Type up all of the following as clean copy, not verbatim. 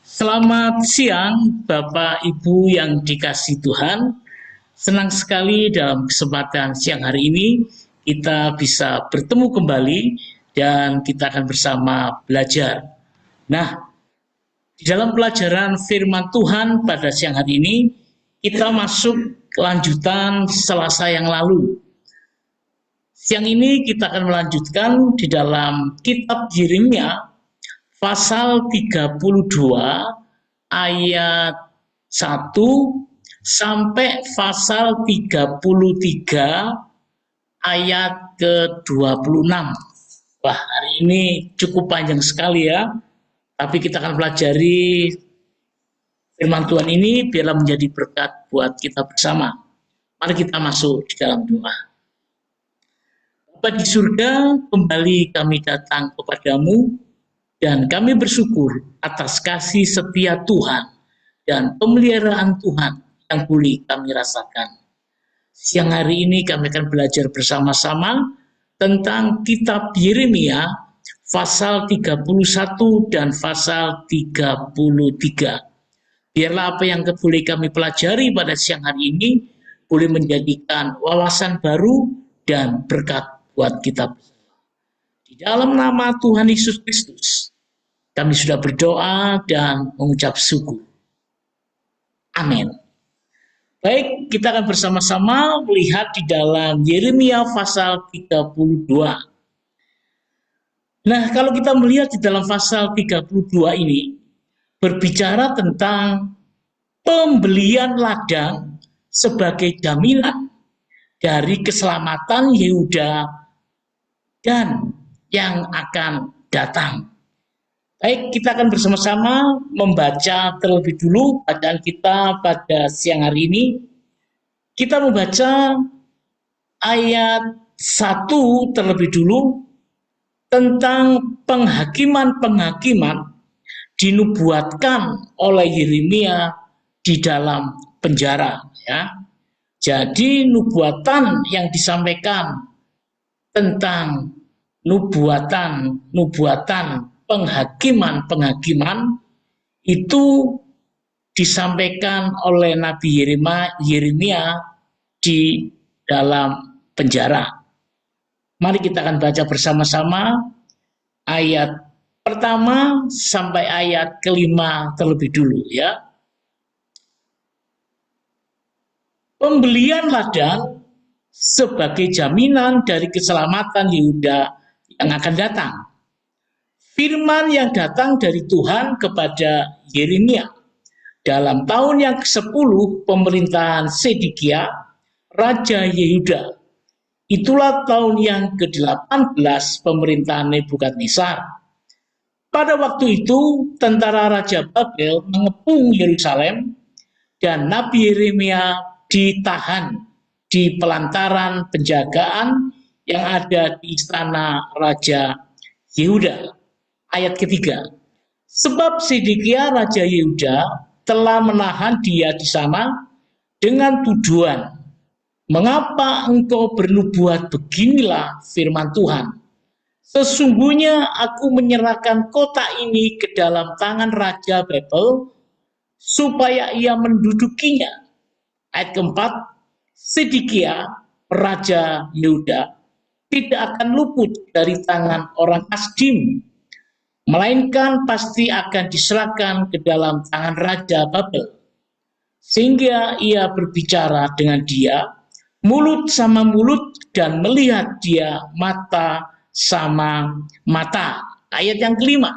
Selamat siang, Bapak Ibu yang dikasihi Tuhan. Senang sekali dalam kesempatan siang hari ini kita bisa bertemu kembali dan kita akan bersama belajar. Nah, di dalam pelajaran firman Tuhan pada siang hari ini kita masuk lanjutan Selasa yang lalu. Siang ini kita akan melanjutkan di dalam kitab Yeremia pasal 32 ayat 1 sampai pasal 33 ayat ke-26. Wah, hari ini cukup panjang sekali ya. Tapi kita akan pelajari firman Tuhan ini biarlah menjadi berkat buat kita bersama. Mari kita masuk di dalam doa. Bapa di surga, kembali kami datang kepadamu dan kami bersyukur atas kasih setia Tuhan dan pemeliharaan Tuhan yang boleh kami rasakan. Siang hari ini kami akan belajar bersama-sama tentang kitab Yeremia pasal 31 dan pasal 33. Biarlah apa yang boleh kami pelajari pada siang hari ini boleh menjadikan wawasan baru dan berkat buat kita. Di dalam nama Tuhan Yesus Kristus, kami sudah berdoa dan mengucap syukur. Amin. Baik, kita akan bersama-sama melihat di dalam Yeremia pasal 32. Nah, kalau kita melihat di dalam pasal 32 ini, berbicara tentang pembelian ladang sebagai jaminan dari keselamatan Yehuda dan yang akan datang. Baik, kita akan bersama-sama membaca terlebih dulu bacaan kita pada siang hari ini. Kita membaca ayat 1 terlebih dulu tentang penghakiman-penghakiman dinubuatkan oleh Yeremia di dalam penjara. Ya. Jadi nubuatan yang disampaikan tentang nubuatan penghakiman itu disampaikan oleh Nabi Yeremia di dalam penjara. Mari kita akan baca bersama-sama ayat pertama sampai ayat kelima terlebih dulu ya. Pembelian ladang sebagai jaminan dari keselamatan Yehuda yang akan datang. Firman yang datang dari Tuhan kepada Yeremia dalam tahun yang ke-10 pemerintahan Sedekia, Raja Yehuda. Itulah tahun yang ke-18 pemerintahan Nebukadnezar. Pada waktu itu, tentara Raja Babel mengepung Yerusalem dan Nabi Yeremia ditahan di pelantaran penjagaan yang ada di istana Raja Yehuda. Ayat ketiga, sebab Sedekia Raja Yehuda telah menahan dia di sana dengan tujuan, mengapa engkau bernubuat beginilah firman Tuhan. Sesungguhnya aku menyerahkan kota ini ke dalam tangan Raja Babel, supaya ia mendudukinya. Ayat keempat, Sedekia Raja Yehuda tidak akan luput dari tangan orang Kasdim, melainkan pasti akan diserahkan ke dalam tangan Raja Babel. Sehingga ia berbicara dengan dia, mulut sama mulut, dan melihat dia mata sama mata. Ayat yang kelima,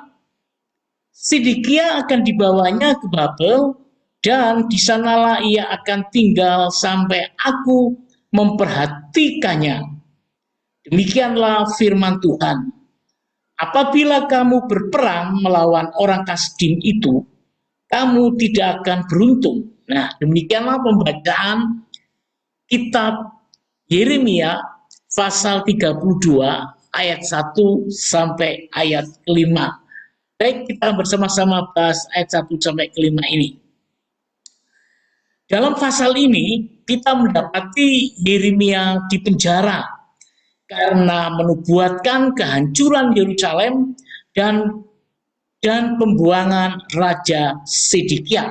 Sedekia akan dibawanya ke Babel, dan di sanalah ia akan tinggal sampai aku memperhatikannya. Demikianlah firman Tuhan. Apabila kamu berperang melawan orang Kasdim itu, kamu tidak akan beruntung. Nah, demikianlah pembacaan kitab Yeremia pasal 32 ayat 1 sampai ayat kelima. Baik, kita bersama-sama bahas ayat 1 sampai kelima ini. Dalam pasal ini, kita mendapati Yeremia di penjara karena menubuatkan kehancuran Yerusalem dan dan pembuangan Raja Sedekia.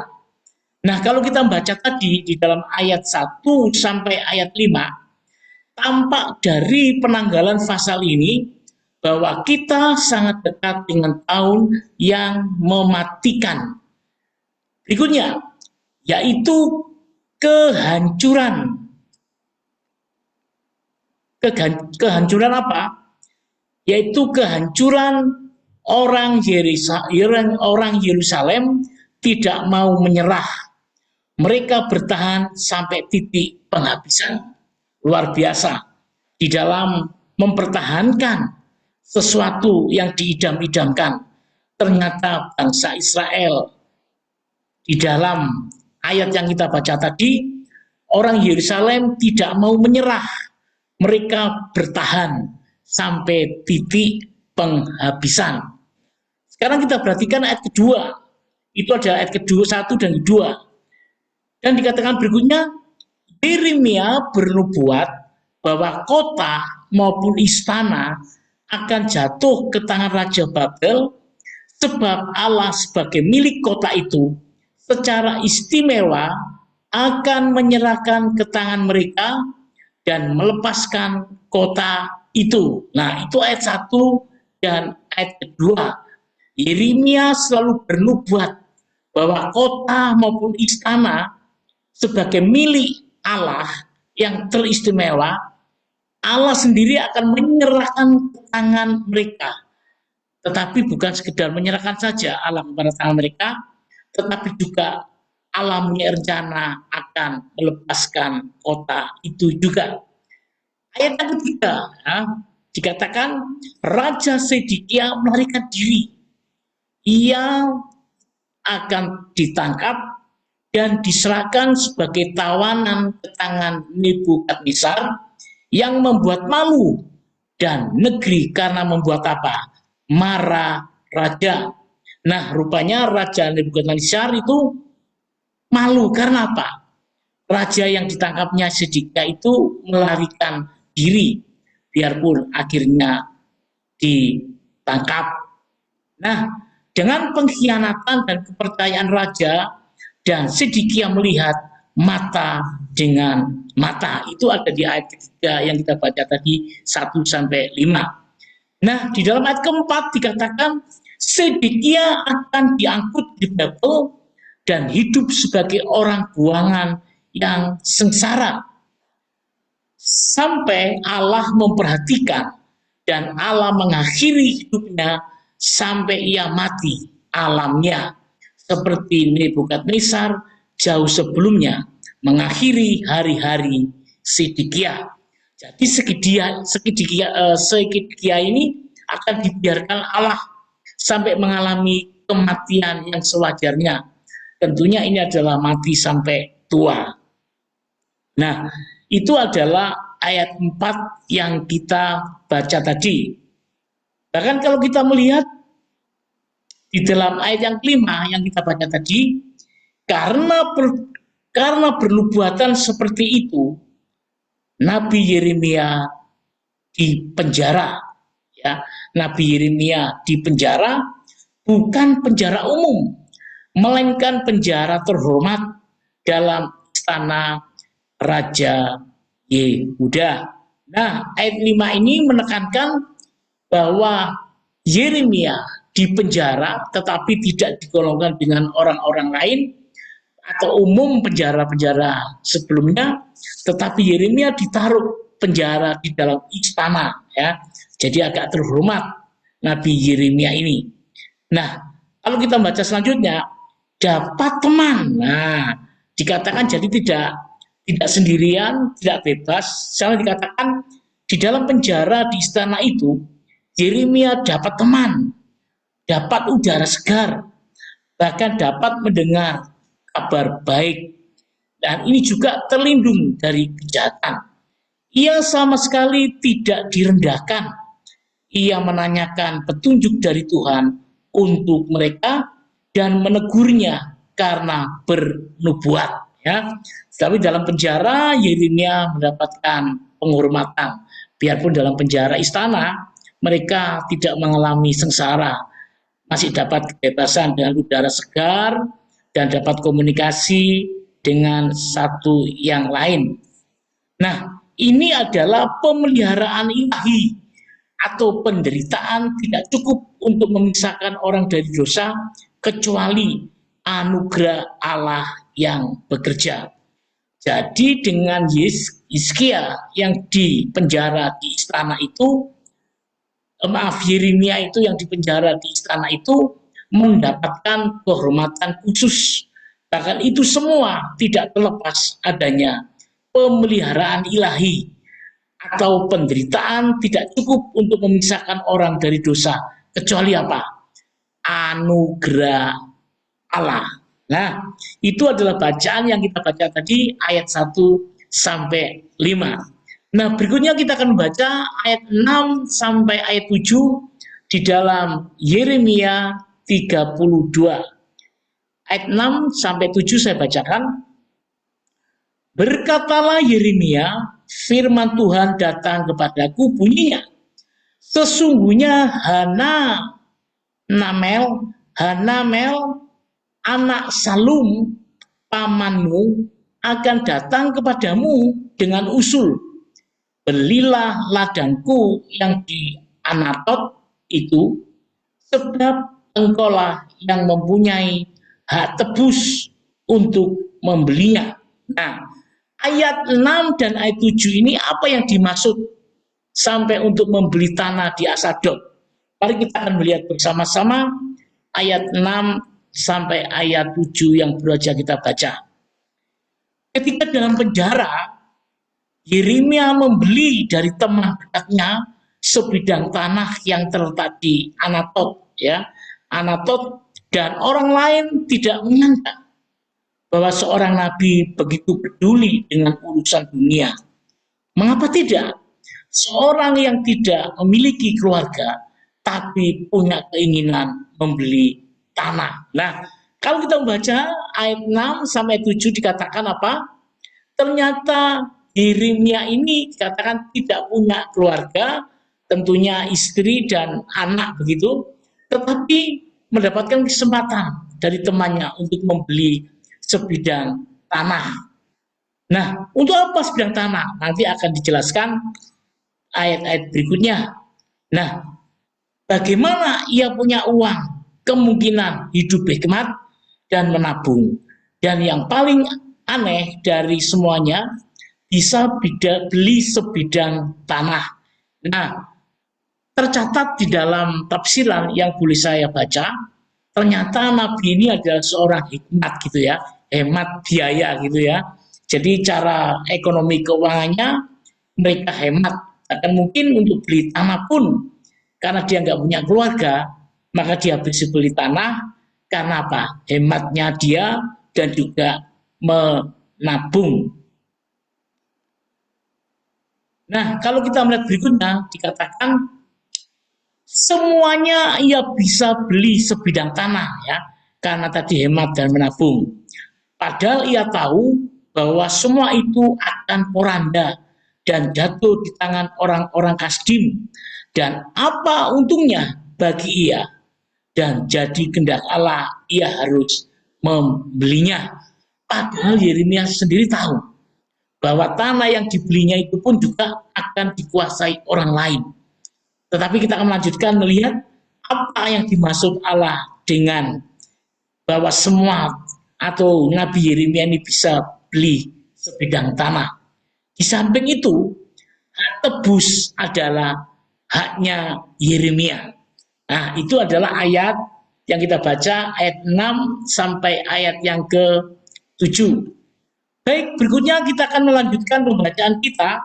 Nah, kalau kita baca tadi di dalam ayat 1 sampai ayat 5, tampak dari penanggalan pasal ini bahwa kita sangat dekat dengan tahun yang mematikan. Berikutnya, yaitu kehancuran. Kehancuran apa? Yaitu kehancuran orang Yerusalem tidak mau menyerah. Mereka bertahan sampai titik penghabisan. Luar biasa di dalam mempertahankan sesuatu yang diidam-idamkan. Ternyata bangsa Israel di dalam ayat yang kita baca tadi, orang Yerusalem tidak mau menyerah. Mereka bertahan sampai titik penghabisan. Sekarang kita perhatikan ayat kedua. Itu adalah ayat kedua, 1 dan 2. Dan dikatakan berikutnya, Yeremia bernubuat bahwa kota maupun istana akan jatuh ke tangan Raja Babel, sebab Allah sebagai milik kota itu secara istimewa akan menyerahkan ke tangan mereka dan melepaskan kota itu. Nah, itu ayat 1 dan ayat kedua. Yeremia selalu bernubuat bahwa kota maupun istana sebagai milik Allah yang teristimewa, Allah sendiri akan menyerahkan ke tangan mereka. Tetapi bukan sekedar menyerahkan saja Allah kepada tangan mereka, tetapi juga Allah punya rencana akan melepaskan kota itu juga. Ayat yang ketiga, ya, dikatakan Raja Sedekia melarikan diri. Ia akan ditangkap dan diserahkan sebagai tawanan ke tangan Nebukadnezar yang membuat malu dan negeri karena membuat apa? Marah raja. Nah, rupanya Raja Nebukadnezar itu malu karena apa? Raja yang ditangkapnya Sedekia itu melarikan diri, biarpun akhirnya ditangkap. Nah, dengan pengkhianatan dan kepercayaan raja, dan Sedekia melihat mata dengan mata. Itu ada di ayat ketiga yang kita baca tadi 1 sampai 5. Nah, di dalam ayat keempat dikatakan Sedekia akan diangkut di Babel dan hidup sebagai orang buangan yang sengsara. Sampai Allah memperhatikan dan Allah mengakhiri hidupnya sampai ia mati alamnya. Seperti Nebukadnezar jauh sebelumnya mengakhiri hari-hari Sedekia. Jadi Sedekia ini akan dibiarkan Allah sampai mengalami kematian yang sewajarnya. Tentunya ini adalah mati sampai tua. Nah, itu adalah ayat 4 yang kita baca tadi. Bahkan kalau kita melihat di dalam ayat yang kelima yang kita baca tadi, karena bernubuatan seperti itu, Nabi Yeremia dipenjara. Ya, Nabi Yeremia dipenjara bukan penjara umum, melainkan penjara terhormat dalam istana Raja Yehuda. Nah, ayat 5 ini menekankan bahwa Yeremia di penjara tetapi tidak digolongkan dengan orang-orang lain atau umum penjara-penjara sebelumnya, tetapi Yeremia ditaruh penjara di dalam istana, ya. Jadi agak terhormat Nabi Yeremia ini. Nah, kalau kita baca selanjutnya, dapat teman. Nah, dikatakan jadi tidak sendirian, tidak bebas. Misalnya dikatakan di dalam penjara di istana itu Yeremia dapat teman, dapat udara segar, bahkan dapat mendengar kabar baik. Dan ini juga terlindung dari kejahatan. Ia sama sekali tidak direndahkan. Ia menanyakan petunjuk dari Tuhan untuk mereka dan menegurnya karena bernubuat. Ya, tapi dalam penjara Yeremia mendapatkan penghormatan. Biarpun dalam penjara istana mereka tidak mengalami sengsara. masih dapat kebebasan dengan udara segar dan dapat komunikasi dengan satu yang lain. Nah, ini adalah pemeliharaan ilahi atau penderitaan tidak cukup untuk memisahkan orang dari dosa kecuali anugerah Allah yang bekerja. Jadi dengan Hizkia yang dipenjara di istana itu, Yeremia itu yang dipenjara di istana itu mendapatkan kehormatan khusus. Bahkan itu semua tidak terlepas adanya pemeliharaan ilahi atau penderitaan tidak cukup untuk memisahkan orang dari dosa kecuali apa? Anugerah Allah. Nah, itu adalah bacaan yang kita baca tadi ayat 1 sampai 5. Nah, berikutnya kita akan membaca ayat 6 sampai ayat 7 di dalam Yeremia 32. Ayat 6 sampai 7 saya bacakan. Berkatalah Yeremia, firman Tuhan datang kepadaku bunyinya. Sesungguhnya Hanamel, anak Salum, pamanmu, akan datang kepadamu dengan usul. Belilah ladangku yang di Anatot itu, sebab engkaulah yang mempunyai hak tebus untuk membelinya. Nah, ayat 6 dan ayat 7 ini apa yang dimaksud sampai untuk membeli tanah di Asadot? Mari kita akan melihat bersama-sama ayat 6 sampai ayat 7 yang baru saja kita baca. Ketika dalam penjara, Yeremia membeli dari teman dekatnya sebidang tanah yang terletak di Anatot, ya, Anatot, dan orang lain tidak menyangka bahwa seorang nabi begitu peduli dengan urusan dunia. Mengapa tidak? Seorang yang tidak memiliki keluarga tapi punya keinginan membeli tanah. Nah, kalau kita membaca ayat 6 sampai 7 dikatakan apa? Ternyata Yeremia ini dikatakan tidak punya keluarga, tentunya istri dan anak begitu, tetapi mendapatkan kesempatan dari temannya untuk membeli sebidang tanah. Nah, untuk apa sebidang tanah? Nanti akan dijelaskan ayat-ayat berikutnya. Nah, bagaimana ia punya uang? Kemungkinan hidup hikmat dan menabung. Dan yang paling aneh dari semuanya, bisa beli sebidang tanah. Nah, tercatat di dalam tafsiran yang boleh saya baca, ternyata Nabi ini adalah seorang hikmat gitu ya, hemat biaya gitu ya. Jadi cara ekonomi keuangannya mereka hemat. Akan mungkin untuk beli tanah pun, karena dia nggak punya keluarga, maka dia bisa beli tanah, karena apa? Hematnya dia dan juga menabung. Nah, kalau kita melihat berikutnya, dikatakan semuanya ia bisa beli sebidang tanah ya, karena tadi hemat dan menabung. Padahal ia tahu bahwa semua itu akan poranda dan jatuh di tangan orang-orang Kasdim. Dan apa untungnya bagi ia? Dan jadi kehendak Allah, ia harus membelinya. Padahal Yeremia sendiri tahu bahwa tanah yang dibelinya itu pun juga akan dikuasai orang lain. Tetapi kita akan melanjutkan melihat apa yang dimaksud Allah dengan bahwa semua atau Nabi Yeremia ini bisa beli sebidang tanah. Di samping itu, hak tebus adalah haknya Yeremia. Nah, itu adalah ayat yang kita baca, ayat 6 sampai ayat yang ke-7. Baik, berikutnya kita akan melanjutkan pembacaan kita.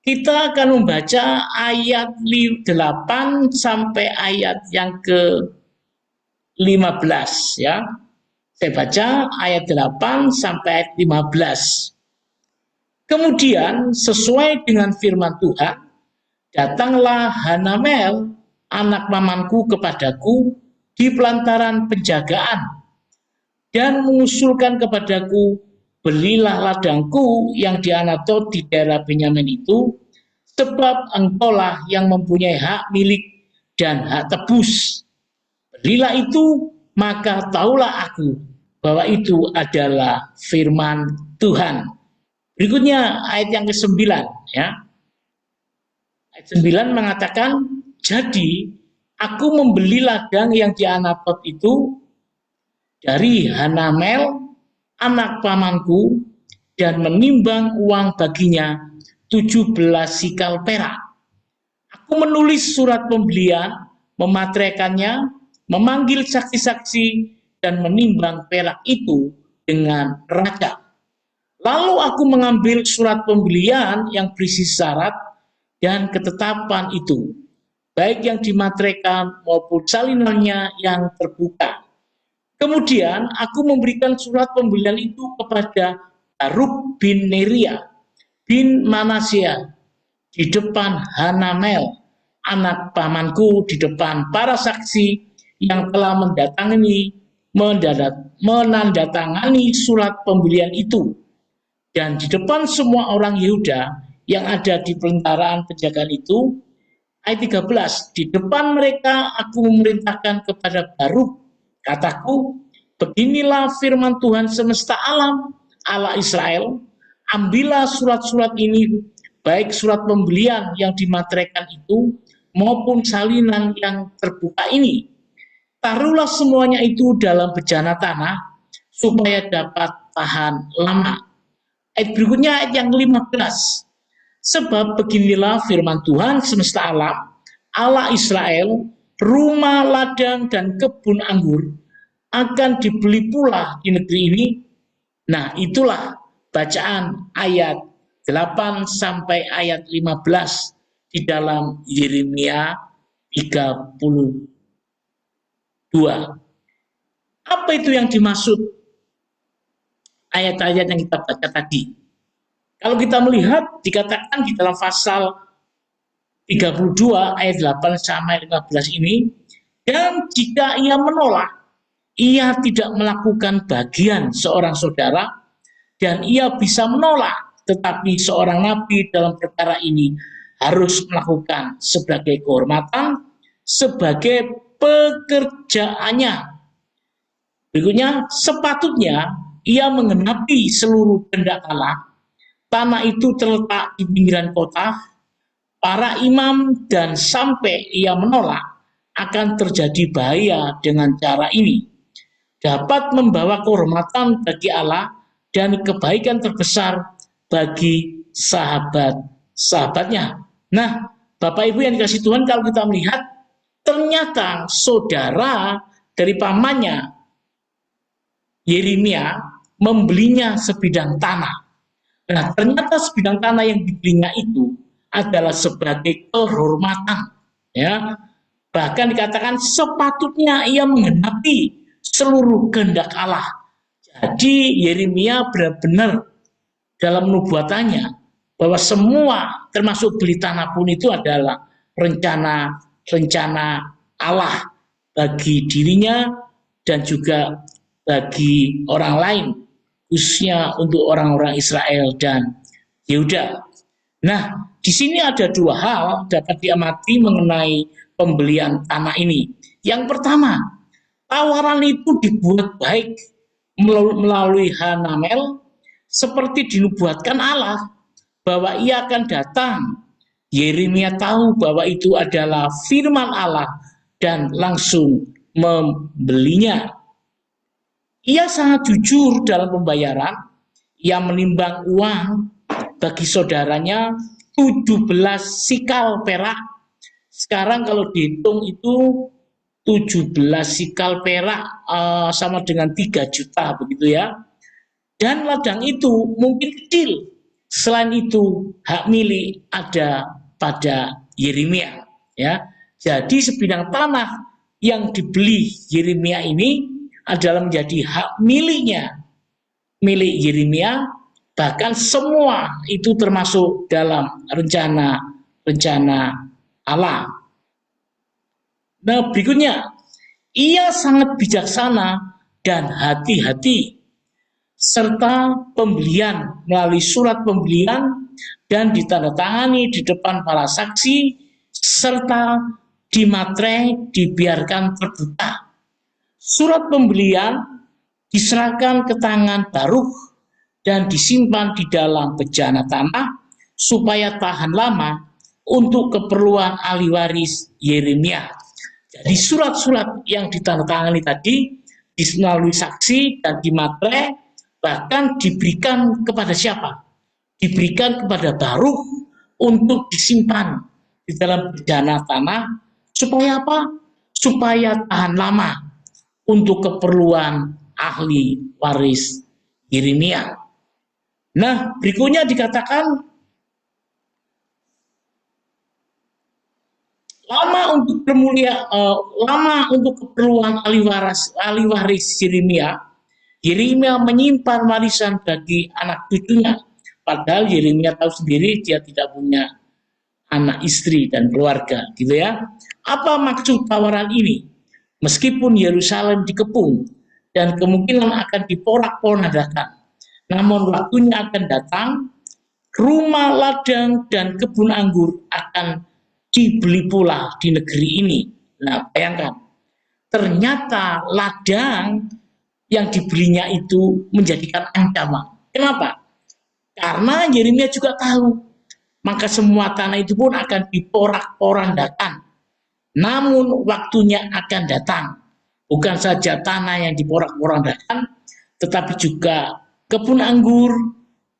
Kita akan membaca ayat 8 sampai ayat yang ke-15 ya. Saya baca ayat 8 sampai ayat 15. Kemudian sesuai dengan firman Tuhan, datanglah Hanamel, anak pamanku kepadaku di pelantaran penjagaan dan mengusulkan kepadaku, belilah ladangku yang di Anatot di daerah Benyamin itu, sebab engkaulah yang mempunyai hak milik dan hak tebus. Belilah itu, maka taulah aku bahwa itu adalah firman Tuhan. Berikutnya ayat yang ke-9 ya. Ayat 9 mengatakan, jadi aku membeli ladang yang di Anatot itu dari Hanamel anak pamanku dan menimbang uang baginya 17 sikal perak. Aku menulis surat pembelian, memateraikannya, memanggil saksi-saksi dan menimbang perak itu dengan raja. Lalu aku mengambil surat pembelian yang berisi syarat dan ketetapan itu, baik yang dimateraikan maupun salinannya yang terbuka. Kemudian aku memberikan surat pembelian itu kepada Baruk bin Neria bin Manasya di depan Hanamel, anak pamanku, di depan para saksi yang telah menandatangani surat pembelian itu, dan di depan semua orang Yehuda yang ada di pelentaraan penjagaan itu. Ayat 13, di depan mereka aku memerintahkan kepada Baruk, kataku, beginilah firman Tuhan semesta alam, Allah Israel, ambillah surat-surat ini, baik surat pembelian yang dimateraikan itu, maupun salinan yang terbuka ini. Taruhlah semuanya itu dalam bejana tanah, supaya dapat tahan lama. Ayat berikutnya, ayat yang 15. Sebab beginilah firman Tuhan semesta alam, Allah Israel, rumah, ladang, dan kebun anggur akan dibeli pula di negeri ini. Nah, itulah bacaan ayat 8 sampai ayat 15 di dalam Yeremia 32. Apa itu yang dimaksud ayat-ayat yang kita baca tadi? Kalau kita melihat, dikatakan di dalam pasal 32 ayat 8 sampai 15 ini, dan jika ia menolak, ia tidak melakukan bagian seorang saudara, dan ia bisa menolak, tetapi seorang nabi dalam perkara ini harus melakukan sebagai kehormatan, sebagai pekerjaannya. Berikutnya, sepatutnya ia menggenapi seluruh kehendak Allah. Tanah itu terletak di pinggiran kota, para imam, dan sampai ia menolak, akan terjadi bahaya dengan cara ini. Dapat membawa kehormatan bagi Allah dan kebaikan terbesar bagi sahabat-sahabatnya. Nah, Bapak Ibu yang dikasihi Tuhan, kalau kita melihat, ternyata saudara dari pamannya Yeremia membelinya sebidang tanah. Nah, ternyata sebidang tanah yang dibelinya itu adalah sebagai kehormatan. Ya, bahkan dikatakan sepatutnya ia menggenapi seluruh kehendak Allah. Jadi Yeremia benar-benar dalam nubuatannya bahwa semua termasuk beli tanah pun itu adalah rencana Allah bagi dirinya dan juga bagi orang lain, khususnya untuk orang-orang Israel dan Yehuda. Nah, di sini ada dua hal dapat diamati mengenai pembelian tanah ini. Yang pertama, tawaran itu dibuat baik melalui Hanamel, seperti dinubuatkan Allah bahwa ia akan datang. Yeremia tahu bahwa itu adalah firman Allah dan langsung membelinya. Ia sangat jujur dalam pembayaran. Ia menimbang uang bagi saudaranya 17 sikal perak. Sekarang kalau dihitung itu 17 sikal perak sama dengan 3 juta begitu ya. Dan ladang itu mungkin kecil. Selain itu hak milik ada pada Yeremia ya. Jadi sebidang tanah yang dibeli Yeremia ini adalah menjadi hak milik Yeremia, bahkan semua itu termasuk dalam rencana Allah. Nah, berikutnya, ia sangat bijaksana dan hati-hati, serta pembelian melalui surat pembelian dan ditandatangani di depan para saksi, serta dimaterai dibiarkan terbuka. Surat pembelian diserahkan ke tangan Baruk dan disimpan di dalam bejana tanah supaya tahan lama untuk keperluan ahli waris Yeremia. Jadi surat-surat yang ditandatangani tadi melalui saksi dan dimaterai, bahkan diberikan kepada siapa? Diberikan kepada Baruk untuk disimpan di dalam bejana tanah supaya apa? Supaya tahan lama untuk keperluan ahli waris Yeremia. Nah, berikutnya dikatakan lama untuk keperluan ahli waris Yeremia. Yeremia menyimpan warisan bagi anak cucunya. Padahal Yeremia tahu sendiri dia tidak punya anak istri dan keluarga, gitu ya. Apa maksud tawaran ini? Meskipun Yerusalem dikepung dan kemungkinan akan diporak-porandakan, namun waktunya akan datang, rumah ladang dan kebun anggur akan dibeli pula di negeri ini. Nah, bayangkan, ternyata ladang yang dibelinya itu menjadikan ancaman. Kenapa? Karena Yeremia juga tahu, maka semua tanah itu pun akan diporak-porandakan. Namun waktunya akan datang. Bukan saja tanah yang diporak-porandakan, tetapi juga kebun anggur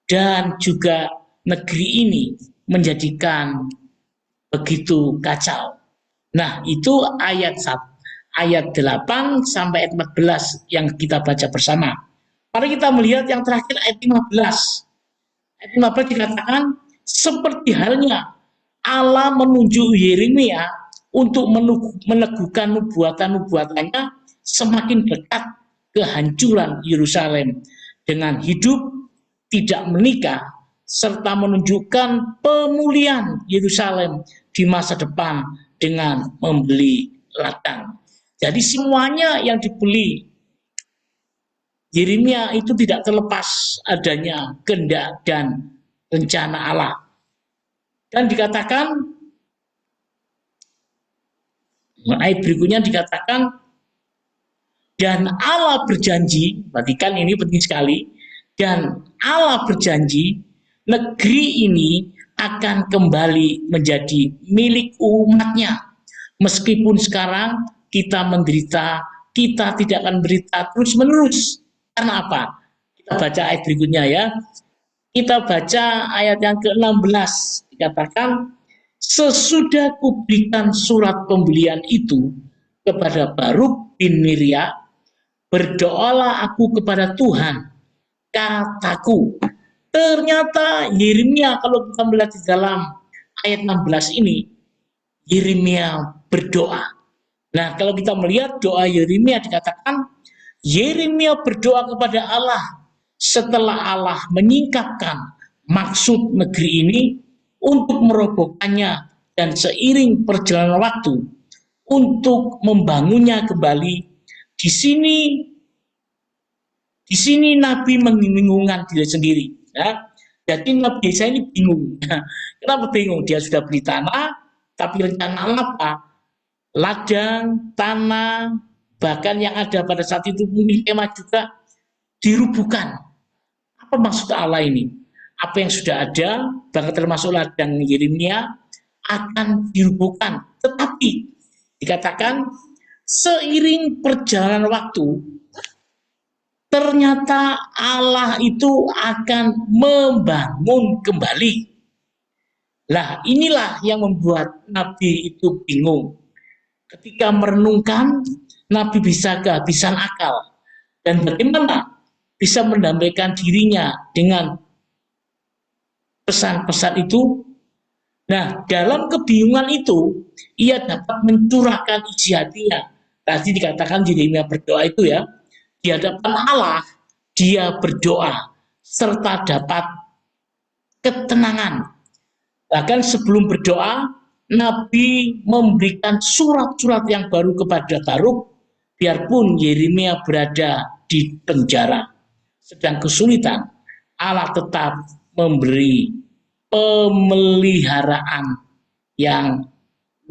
dan juga negeri ini menjadikan begitu kacau. Nah, itu ayat 8 sampai ayat 14 yang kita baca bersama. Mari kita melihat yang terakhir ayat 15. Ayat 15 dikatakan, seperti halnya Allah menunjuk Yeremia untuk meneguhkan nubuatan-nubuatannya semakin dekat kehancuran Yerusalem dengan hidup, tidak menikah, serta menunjukkan pemulihan Yerusalem di masa depan dengan membeli ladang. Jadi semuanya yang dibeli Yeremia itu tidak terlepas adanya kehendak dan rencana Allah. Dan dikatakan, ayat berikutnya dikatakan, dan Allah berjanji, perhatikan ini penting sekali, dan Allah berjanji negeri ini akan kembali menjadi milik umatnya. Meskipun sekarang kita menderita, kita tidak akan menderita terus-menerus. Karena apa? Kita baca ayat berikutnya ya. Kita baca ayat yang ke-16. Dikatakan, sesudah kuberikan surat pembelian itu kepada Baruk bin Neria, berdoalah aku kepada Tuhan, kataku. Ternyata Yeremia, kalau kita melihat di dalam ayat 16 ini, Yeremia berdoa. Nah, kalau kita melihat doa Yeremia dikatakan, Yeremia berdoa kepada Allah setelah Allah menyingkapkan maksud negeri ini untuk merobohkannya dan seiring perjalanan waktu untuk membangunnya kembali. Di sini Nabi membingungkan diri sendiri. Ya. Jadi Nabi Yesaya ini bingung. Kenapa bingung? Dia sudah beli tanah, tapi rencana apa? Ladang, tanah, bahkan yang ada pada saat itu mungkin kemah juga dirubuhkan. Apa maksud Allah ini? Apa yang sudah ada, bahkan termasuk ladang Yeremia, akan dirubuhkan. Tetapi dikatakan seiring perjalanan waktu, ternyata Allah itu akan membangun kembali. Lah, inilah yang membuat Nabi itu bingung. Ketika merenungkan, Nabi bisa kehabisan akal. Dan bagaimana bisa mendamaikan dirinya dengan pesan-pesan itu? Nah, dalam kebingungan itu, ia dapat mencurahkan isi hatinya. Tadi dikatakan Yeremia berdoa itu ya, di hadapan Allah, dia berdoa, serta dapat ketenangan. Bahkan sebelum berdoa, Nabi memberikan surat-surat yang baru kepada Baruk, biarpun Yeremia berada di penjara. Sedang kesulitan, Allah tetap memberi pemeliharaan yang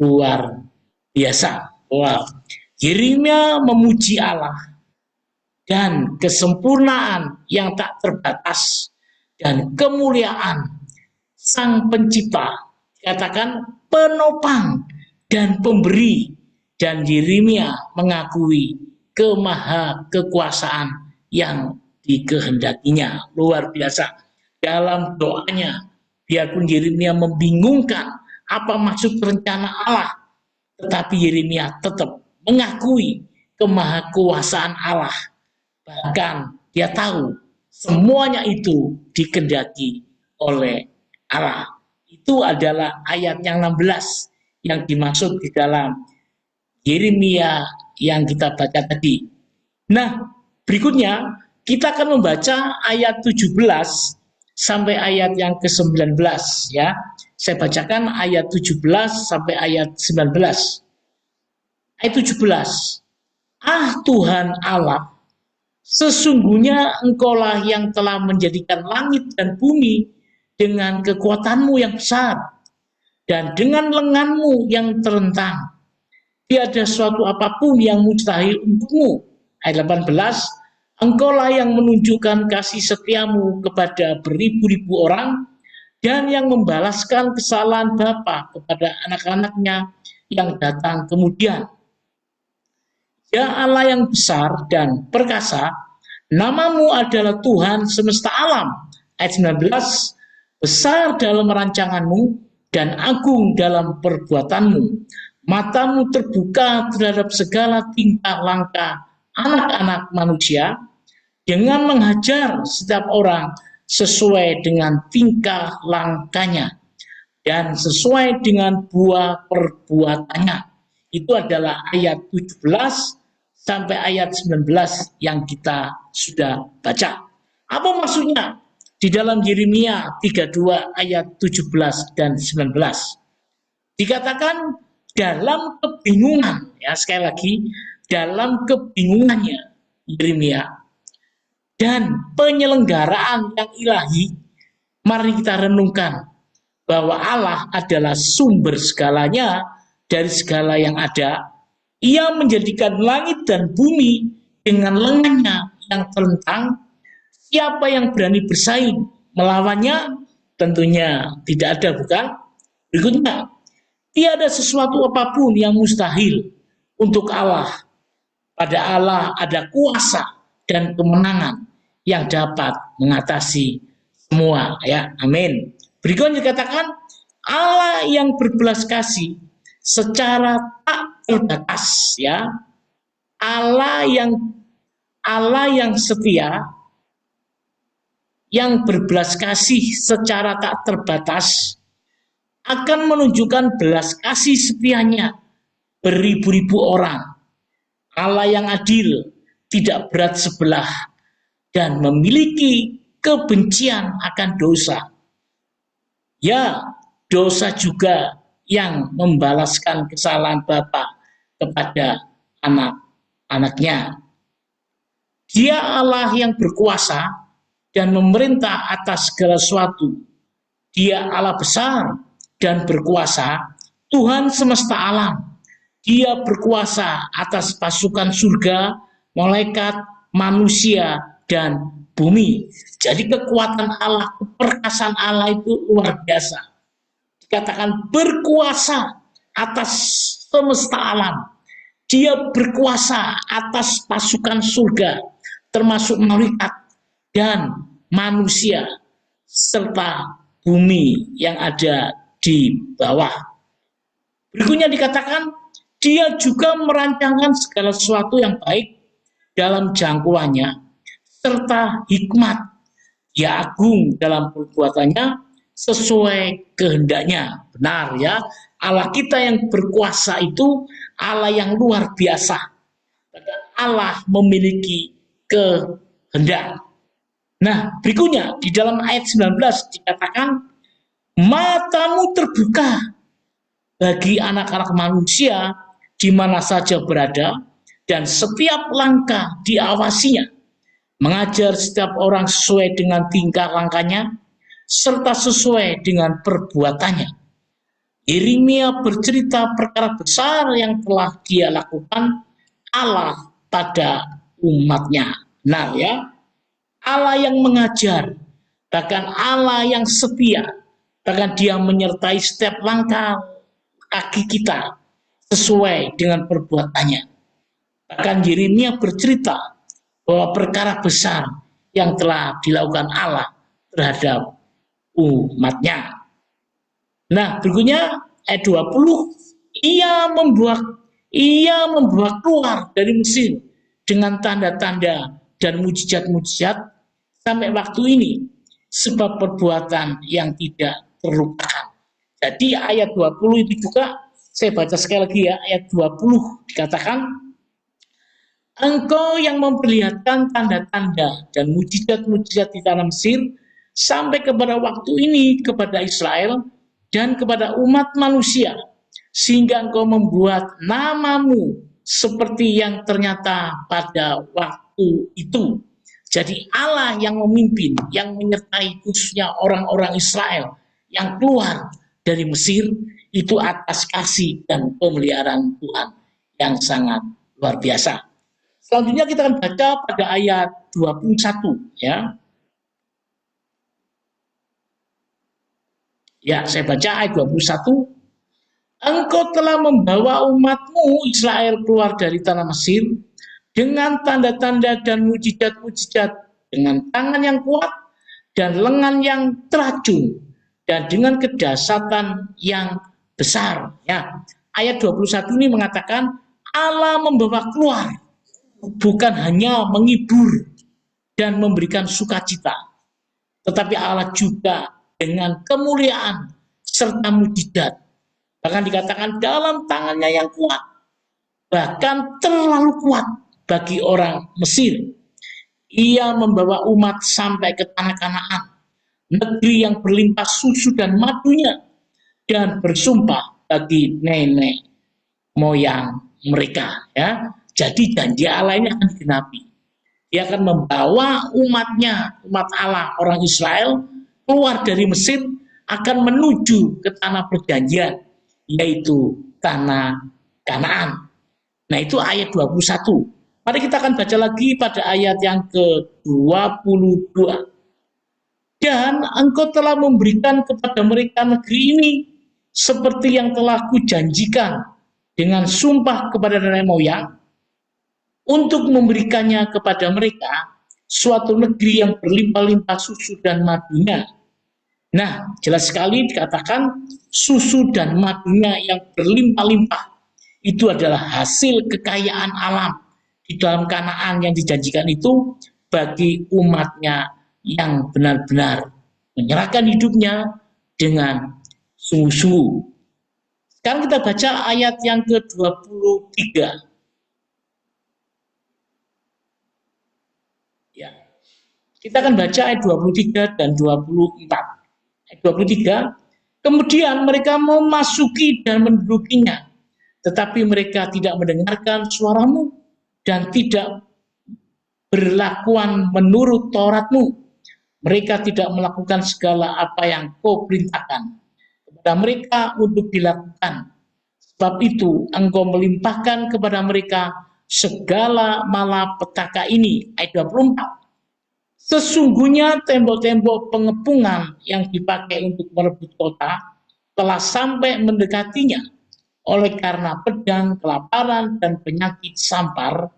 luar biasa. Wow. Yeremia memuji Allah dan kesempurnaan yang tak terbatas dan kemuliaan Sang Pencipta, katakan penopang dan pemberi, dan Yeremia mengakui kemaha kekuasaan yang dikehendakinya. Luar biasa dalam doanya, biarpun Yeremia membingungkan apa maksud rencana Allah, tetapi Yeremia tetap mengakui kemahakuasaan Allah. Bahkan dia tahu semuanya itu dikehendaki oleh Allah. Itu adalah ayat yang 16 yang dimaksud di dalam Yeremia yang kita baca tadi. Nah, berikutnya kita akan membaca ayat 17 sampai ayat yang ke-19 ya. Saya bacakan ayat 17 sampai ayat 19. Ayat 17. Ah Tuhan Allah, sesungguhnya Engkaulah yang telah menjadikan langit dan bumi dengan kekuatanmu yang besar dan dengan lenganmu yang terentang. Tiada suatu apapun yang mustahil untukmu. Ayat 18. Engkaulah yang menunjukkan kasih setiamu kepada beribu-ribu orang dan yang membalaskan kesalahan bapa kepada anak-anaknya yang datang kemudian. Ya Allah yang besar dan perkasa, namamu adalah Tuhan semesta alam. Ayat 19, besar dalam rancanganmu dan agung dalam perbuatanmu. Matamu terbuka terhadap segala tingkah langkah anak-anak manusia dengan menghajar setiap orang sesuai dengan tingkah langkahnya dan sesuai dengan buah perbuatannya. Itu adalah ayat 17 sampai ayat 19 yang kita sudah baca. Apa maksudnya? Di dalam Yeremia 32 ayat 17 dan 19. Dikatakan dalam kebingungan, ya sekali lagi, dalam kebingungannya Yeremia dan penyelenggaraan yang ilahi, mari kita renungkan bahwa Allah adalah sumber segalanya, dari segala yang ada. Ia menjadikan langit dan bumi dengan lengannya yang terentang. Siapa yang berani bersaing melawannya? Tentunya tidak ada, bukan? Berikutnya, tiada sesuatu apapun yang mustahil untuk Allah. Pada Allah ada kuasa dan kemenangan yang dapat mengatasi semua. Ya, amin. Berikutnya dikatakan Allah yang berbelas kasih secara tak terbatas, ya. Allah yang setia, yang berbelas kasih secara tak terbatas, akan menunjukkan belas kasih setianya beribu-ribu orang. Allah yang adil, tidak berat sebelah, dan memiliki kebencian akan dosa. Ya, dosa juga yang membalaskan kesalahan bapa kepada anak-anaknya. Dia Allah yang berkuasa dan memerintah atas segala sesuatu. Dia Allah besar dan berkuasa, Tuhan semesta alam. Dia berkuasa atas pasukan surga, malaikat, manusia, dan bumi. Jadi kekuatan Allah, keperkasaan Allah itu luar biasa. Dikatakan berkuasa atas semesta alam. Dia berkuasa atas pasukan surga, termasuk malaikat dan manusia, serta bumi yang ada di bawah. Berikutnya dikatakan, dia juga merancangkan segala sesuatu yang baik dalam jangkauannya, serta hikmat. Dia agung dalam perbuatannya, sesuai kehendaknya. Benar ya, Allah kita yang berkuasa itu Allah yang luar biasa. Allah memiliki kehendak. Nah, berikutnya di dalam ayat 19 dikatakan matamu terbuka bagi anak-anak manusia di mana saja berada dan setiap langkah diawasinya, mengajar setiap orang sesuai dengan tingkah langkahnya serta sesuai dengan perbuatannya. Yeremia bercerita perkara besar yang telah dia lakukan Allah pada umatnya. Nah ya, Allah yang mengajar, bahkan Allah yang setia, bahkan dia menyertai setiap langkah kaki kita sesuai dengan perbuatannya. Bahkan Yeremia bercerita bahwa perkara besar yang telah dilakukan Allah terhadap umatnya. Nah, berikutnya ayat 20, ia membuat keluar dari Mesir dengan tanda-tanda dan mujizat-mujizat sampai waktu ini, sebab perbuatan yang tidak terlupakan. Jadi ayat 20 itu juga, saya baca sekali lagi ya, ayat 20 dikatakan, engkau yang memperlihatkan tanda-tanda dan mujizat-mujizat di tanah Mesir sampai kepada waktu ini kepada Israel dan kepada umat manusia, sehingga engkau membuat namamu seperti yang ternyata pada waktu itu. Jadi Allah yang memimpin, yang menyertai khususnya orang-orang Israel yang keluar dari Mesir itu atas kasih dan pemeliharaan Tuhan yang sangat luar biasa. Selanjutnya kita akan baca pada ayat 21 ya. Ya, saya baca ayat 21. Engkau telah membawa umatmu Israel keluar dari tanah Mesir dengan tanda-tanda dan mujizat-mujizat, dengan tangan yang kuat dan lengan yang teracun, dan dengan kedahsyatan yang besar. Ya, ayat 21 ini mengatakan Allah membawa keluar, bukan hanya menghibur dan memberikan sukacita, tetapi Allah juga dengan kemuliaan serta mujizat. Bahkan dikatakan dalam tangannya yang kuat, bahkan terlalu kuat bagi orang Mesir. Ia membawa umat sampai ke tanah Kanaan, negeri yang berlimpah susu dan madunya, dan bersumpah bagi nenek moyang mereka. Ya, jadi janji Allah ini akan digenapi. Dia akan membawa umatnya, umat Allah, orang Israel, keluar dari Mesir, akan menuju ke tanah perjanjian, yaitu tanah Kanaan. Nah, itu ayat 21. Mari kita akan baca lagi pada ayat yang ke-22. Dan engkau telah memberikan kepada mereka negeri ini seperti yang telah kujanjikan dengan sumpah kepada nenek moyang, untuk memberikannya kepada mereka suatu negeri yang berlimpah-limpah susu dan madunya. Nah, jelas sekali dikatakan susu dan madunya yang berlimpah-limpah itu adalah hasil kekayaan alam di dalam Kanaan yang dijanjikan itu bagi umatnya yang benar-benar menyerahkan hidupnya dengan sungguh-sungguh. Sekarang kita baca ayat yang ke-23. Ya. Kita akan baca ayat 23 dan 24. Ayat 23, kemudian mereka memasuki dan mendudukinya, tetapi mereka tidak mendengarkan suaramu dan tidak berlakuan menurut Tauratmu. Mereka tidak melakukan segala apa yang kau perintahkan kepada mereka untuk dilakukan. Sebab itu engkau melimpahkan kepada mereka segala malapetaka ini. Ayat 24. Sesungguhnya tembok-tembok pengepungan yang dipakai untuk merebut kota telah sampai mendekatinya. Oleh karena pedang, kelaparan, dan penyakit sampar,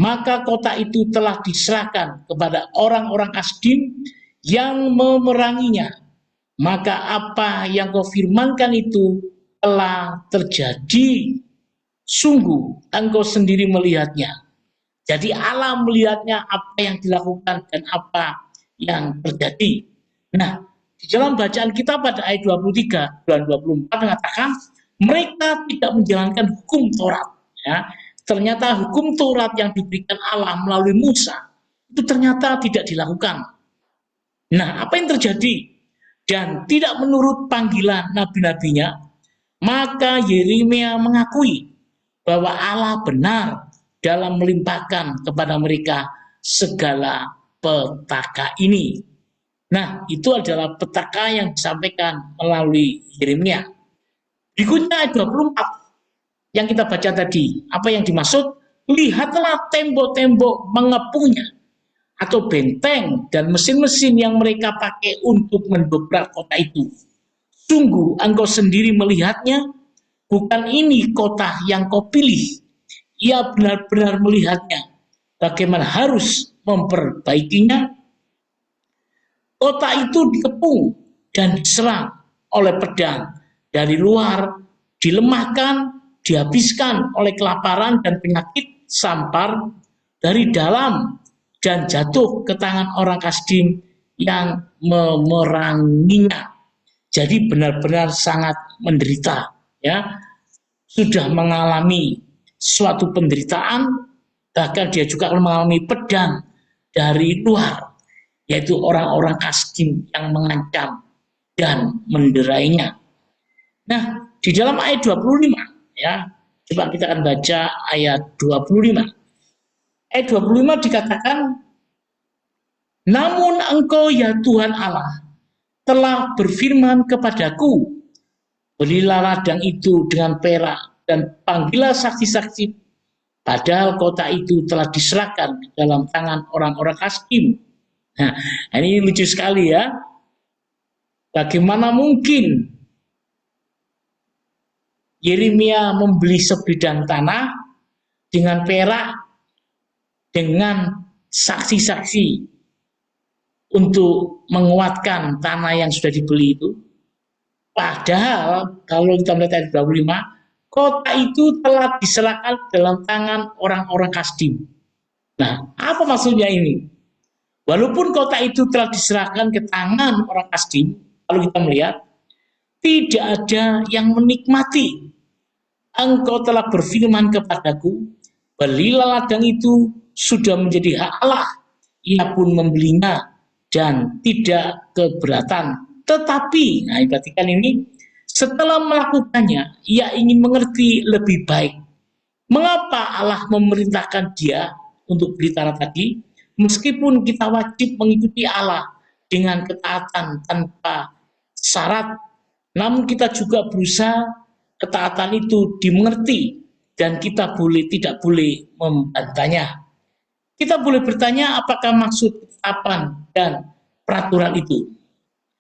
maka kota itu telah diserahkan kepada orang-orang Kasdim yang memeranginya. Maka apa yang kau firmankan itu telah terjadi. Sungguh engkau sendiri melihatnya. Jadi Allah melihatnya apa yang dilakukan dan apa yang terjadi. Nah, di dalam bacaan kita pada ayat 23 dan 24 mengatakan mereka tidak menjalankan hukum Taurat. Ya. Ternyata hukum Taurat yang diberikan Allah melalui Musa itu ternyata tidak dilakukan. Nah, apa yang terjadi? Dan tidak menurut panggilan nabi-nabinya, maka Yeremia mengakui bahwa Allah benar dalam melimpahkan kepada mereka segala petaka ini. Nah, itu adalah petaka yang disampaikan melalui Yeremia. Berikutnya ayat 24 yang kita baca tadi. Apa yang dimaksud? Lihatlah tembok-tembok mengepungnya, atau benteng dan mesin-mesin yang mereka pakai untuk mendobrak kota itu. Sungguh engkau sendiri melihatnya, bukan ini kota yang kau pilih. Ia benar-benar melihatnya, bagaimana harus memperbaikinya. Kota itu dikepung dan diserang oleh pedang dari luar, dilemahkan, dihabiskan oleh kelaparan dan penyakit sampar dari dalam, dan jatuh ke tangan orang Kasdim yang memeranginya. Jadi benar-benar sangat menderita, ya, sudah mengalami suatu penderitaan, bahkan dia juga mengalami pedang dari luar, yaitu orang-orang Kasdim yang mengancam dan menderainya. Nah, di dalam ayat 25, ya, coba kita akan baca ayat 25. Ayat 25 dikatakan, namun engkau ya Tuhan Allah telah berfirman kepadaku, belilah ladang itu dengan perak dan panggillah saksi-saksi, padahal kota itu telah diserahkan ke dalam tangan orang-orang Kasdim. Nah, ini lucu sekali ya. Bagaimana mungkin Yeremia membeli sebidang tanah dengan perak, dengan saksi-saksi untuk menguatkan tanah yang sudah dibeli itu. Padahal kalau kita melihat ayat 25, kota itu telah diserahkan dalam tangan orang-orang Kasdim. Nah, apa maksudnya ini? Walaupun kota itu telah diserahkan ke tangan orang Kasdim, kalau kita melihat, tidak ada yang menikmati. Engkau telah berfirman kepadaku, belilah ladang itu, sudah menjadi hak Allah. Ia pun membelinya dan tidak keberatan. Tetapi, nah perhatikan ini, setelah melakukannya, ia ingin mengerti lebih baik. Mengapa Allah memerintahkan dia untuk beli tanah tadi? Meskipun kita wajib mengikuti Allah dengan ketaatan tanpa syarat, namun kita juga berusaha ketaatan itu dimengerti dan kita tidak boleh membantahnya. Kita boleh bertanya apakah maksud ketetapan dan peraturan itu.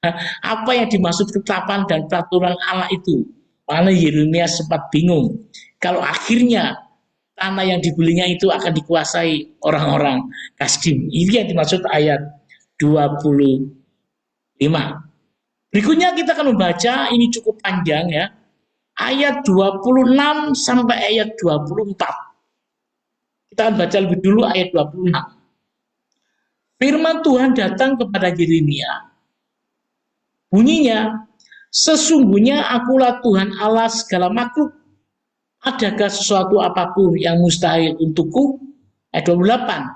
Nah, apa yang dimaksud ketetapan dan peraturan Allah itu? Karena Yeremia sempat bingung. Kalau akhirnya tanah yang dibelinya itu akan dikuasai orang-orang Kasdim. Ini yang dimaksud ayat 25. Berikutnya kita akan membaca, ini cukup panjang ya. Ayat 26 sampai ayat 24. Kita akan baca lebih dulu ayat 26. Firman Tuhan datang kepada Yeremia. Bunyinya, sesungguhnya akulah Tuhan Allah segala makhluk. Adakah sesuatu apapun yang mustahil untukku? Ayat 28.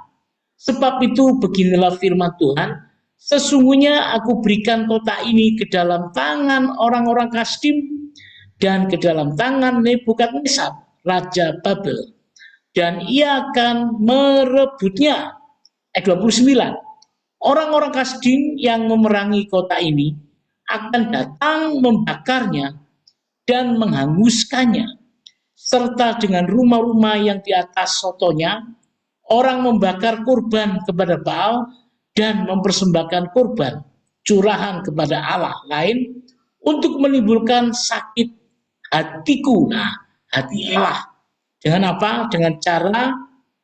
Sebab itu beginilah firman Tuhan, sesungguhnya aku berikan kota ini ke dalam tangan orang-orang Kasdim dan ke dalam tangan Nebukadnezar, Raja Babel. Dan ia akan merebutnya. Ayat 29. Orang-orang Kasdim yang memerangi kota ini akan datang membakarnya dan menghanguskannya, serta dengan rumah-rumah yang di atas sotonya, orang membakar kurban kepada Baal dan mempersembahkan kurban curahan kepada Allah lain untuk menimbulkan sakit hatiku. Nah, hati Allah. Dengan apa? Dengan cara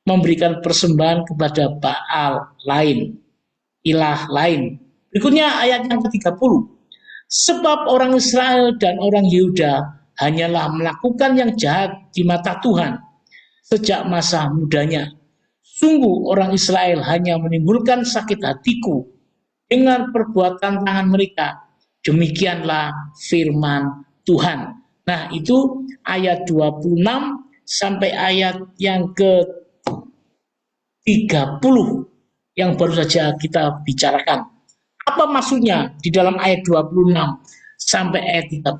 memberikan persembahan kepada Baal lain, ilah lain. Berikutnya ayat yang ke-30. Sebab orang Israel dan orang Yehuda hanyalah melakukan yang jahat di mata Tuhan sejak masa mudanya. Sungguh orang Israel hanya menimbulkan sakit hatiku dengan perbuatan tangan mereka. Demikianlah firman Tuhan. Nah, itu ayat 26 sampai ayat yang ke-30 yang baru saja kita bicarakan. Apa maksudnya di dalam ayat 26 sampai ayat 30?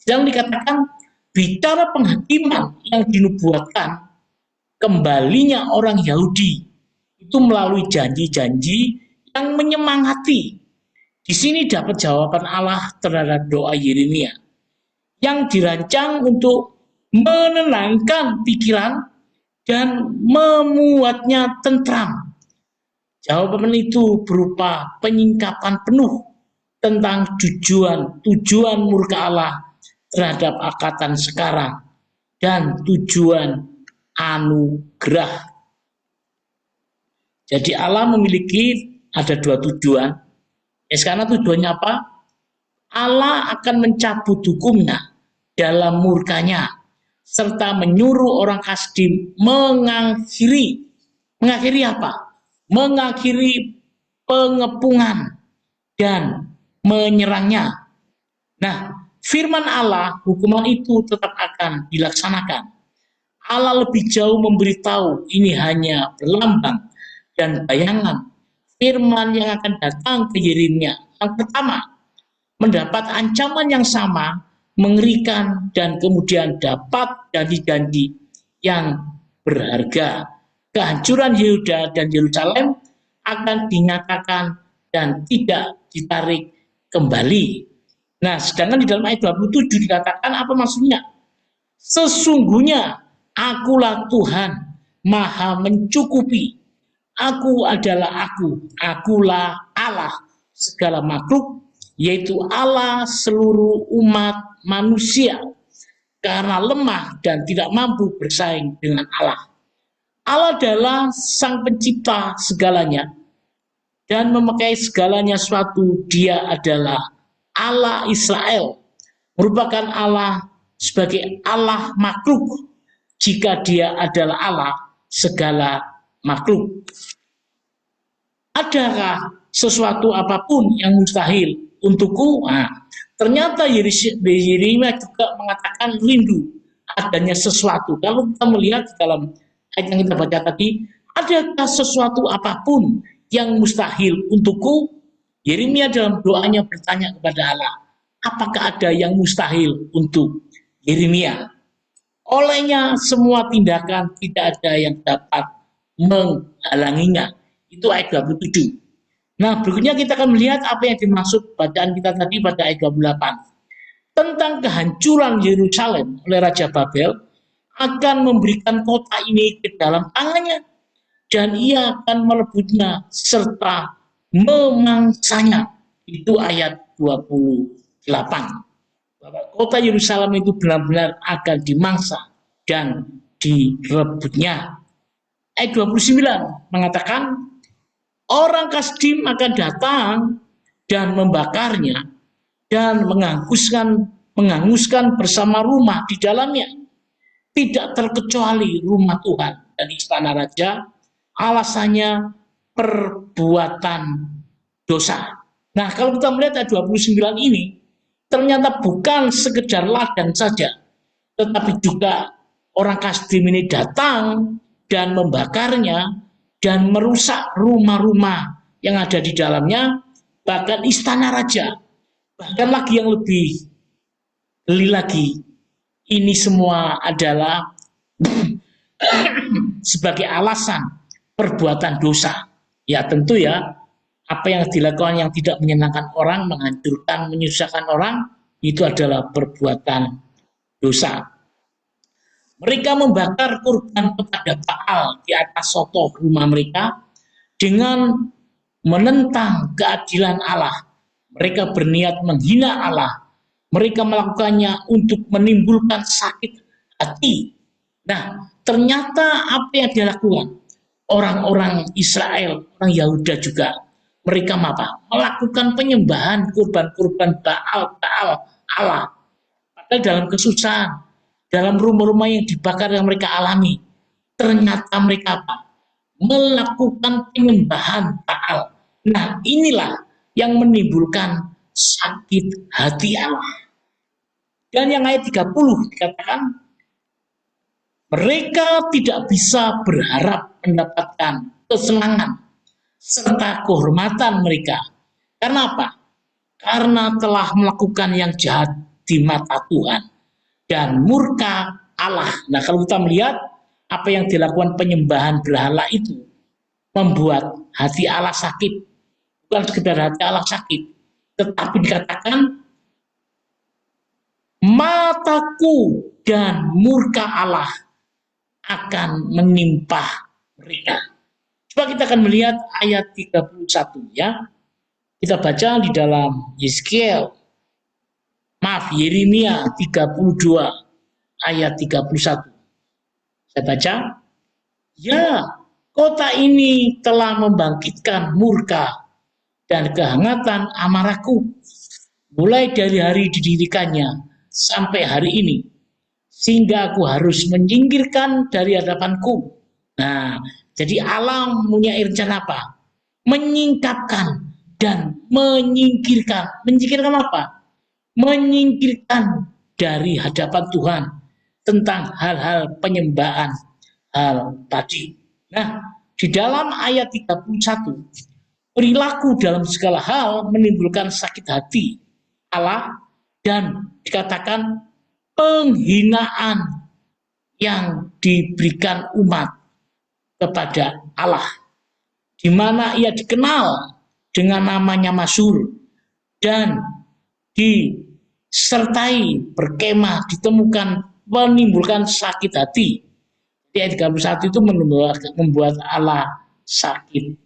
Yang dikatakan bicara penghakiman yang dinubuatkan kembalinya orang Yahudi itu melalui janji-janji yang menyemangati. Di sini dapat jawaban Allah terhadap doa Yeremia yang dirancang untuk menenangkan pikiran dan memuatnya tentram. Jawaban itu berupa penyingkapan penuh tentang tujuan murka Allah terhadap akatan sekarang dan tujuan anugerah. Jadi Allah memiliki ada dua tujuan. Karena tujuannya apa? Allah akan mencabut hukumnya dalam murkanya serta menyuruh orang Kasdim mengakhiri apa? Mengakhiri pengepungan dan menyerangnya. Nah, firman Allah, hukuman itu tetap akan dilaksanakan. Allah lebih jauh memberitahu ini hanya berlambang dan bayangan firman yang akan datang ke Yeremia. Yang pertama, mendapat ancaman yang sama, mengerikan, dan kemudian dapat janji-janji yang berharga. Kehancuran Yehuda dan Yerusalem akan dinyatakan dan tidak ditarik kembali. Nah, sedangkan di dalam ayat 27 dikatakan apa maksudnya? Sesungguhnya akulah Tuhan, maha mencukupi. Aku adalah akulah Allah segala makhluk, yaitu Allah seluruh umat manusia, karena lemah dan tidak mampu bersaing dengan Allah. Allah adalah sang pencipta segalanya dan memakai segalanya suatu. Dia adalah Allah Israel, merupakan Allah sebagai Allah makhluk jika dia adalah Allah segala makhluk. Adakah sesuatu apapun yang mustahil untukku? Nah, ternyata Yeremia juga mengatakan rindu adanya sesuatu. Kalau kita melihat dalam ayat yang kita baca tadi, adakah sesuatu apapun yang mustahil untukku? Yeremia dalam doanya bertanya kepada Allah, apakah ada yang mustahil untuk Yeremia? Olehnya semua tindakan tidak ada yang dapat menghalanginya. Itu ayat 27. Nah, berikutnya kita akan melihat apa yang dimaksud bacaan kita tadi pada ayat 28. Tentang kehancuran Yerusalem oleh Raja Babel akan memberikan kota ini ke dalam tangannya dan ia akan merebutnya serta memangsanya. Itu ayat 28. Bahwa kota Yerusalem itu benar-benar akan dimangsa dan direbutnya. Ayat 29 mengatakan orang Kasdim akan datang dan membakarnya dan menghanguskan bersama rumah di dalamnya, tidak terkecuali rumah Tuhan dan istana raja. Alasannya perbuatan dosa. Nah, kalau kita melihat ayat 29 ini, ternyata bukan sekedar ladang saja, tetapi juga orang Kasdim ini datang dan membakarnya dan merusak rumah-rumah yang ada di dalamnya, bahkan istana raja. Bahkan lagi yang lebih geli lagi, ini semua adalah sebagai alasan perbuatan dosa. Ya tentu ya, apa yang dilakukan yang tidak menyenangkan orang, menghancurkan, menyusahkan orang, itu adalah perbuatan dosa. Mereka membakar kurban kepada Baal di atas soto rumah mereka dengan menentang keadilan Allah. Mereka berniat menghina Allah. Mereka melakukannya untuk menimbulkan sakit hati. Nah, ternyata apa yang dilakukan orang-orang Israel, orang Yahuda juga, mereka apa? Melakukan penyembahan kurban-kurban Baal Allah. Padahal dalam kesusahan, dalam rumah-rumah yang dibakar yang mereka alami, ternyata mereka apa? Melakukan penyembahan Baal. Nah, inilah yang menimbulkan sakit hati Allah. Dan yang ayat 30 dikatakan, mereka tidak bisa berharap mendapatkan kesenangan serta kehormatan mereka. Karena apa? Karena telah melakukan yang jahat di mata Tuhan dan murka Allah. Nah, kalau kita melihat apa yang dilakukan penyembahan berhala itu membuat hati Allah sakit. Bukan sekedar hati Allah sakit, tetapi dikatakan mataku dan murka Allah akan menimpa mereka. Coba kita akan melihat ayat 31 ya. Kita baca di dalam Yeremia 32 ayat 31. Saya baca, ya, kota ini telah membangkitkan murka dan kehangatan amarahku mulai dari hari didirikannya sampai hari ini, sehingga aku harus menyingkirkan dari hadapanku. Nah, jadi Allah punya rencana apa? Menyingkapkan dan menyingkirkan. Menyingkirkan apa? Menyingkirkan dari hadapan Tuhan tentang hal-hal penyembahan hal tadi. Nah, di dalam ayat 31, perilaku dalam segala hal menimbulkan sakit hati Allah dan dikatakan penghinaan yang diberikan umat kepada Allah, di mana ia dikenal dengan namanya masyhur dan disertai berkemah ditemukan menimbulkan sakit hati. Di ayat 31 itu membuat Allah sakit.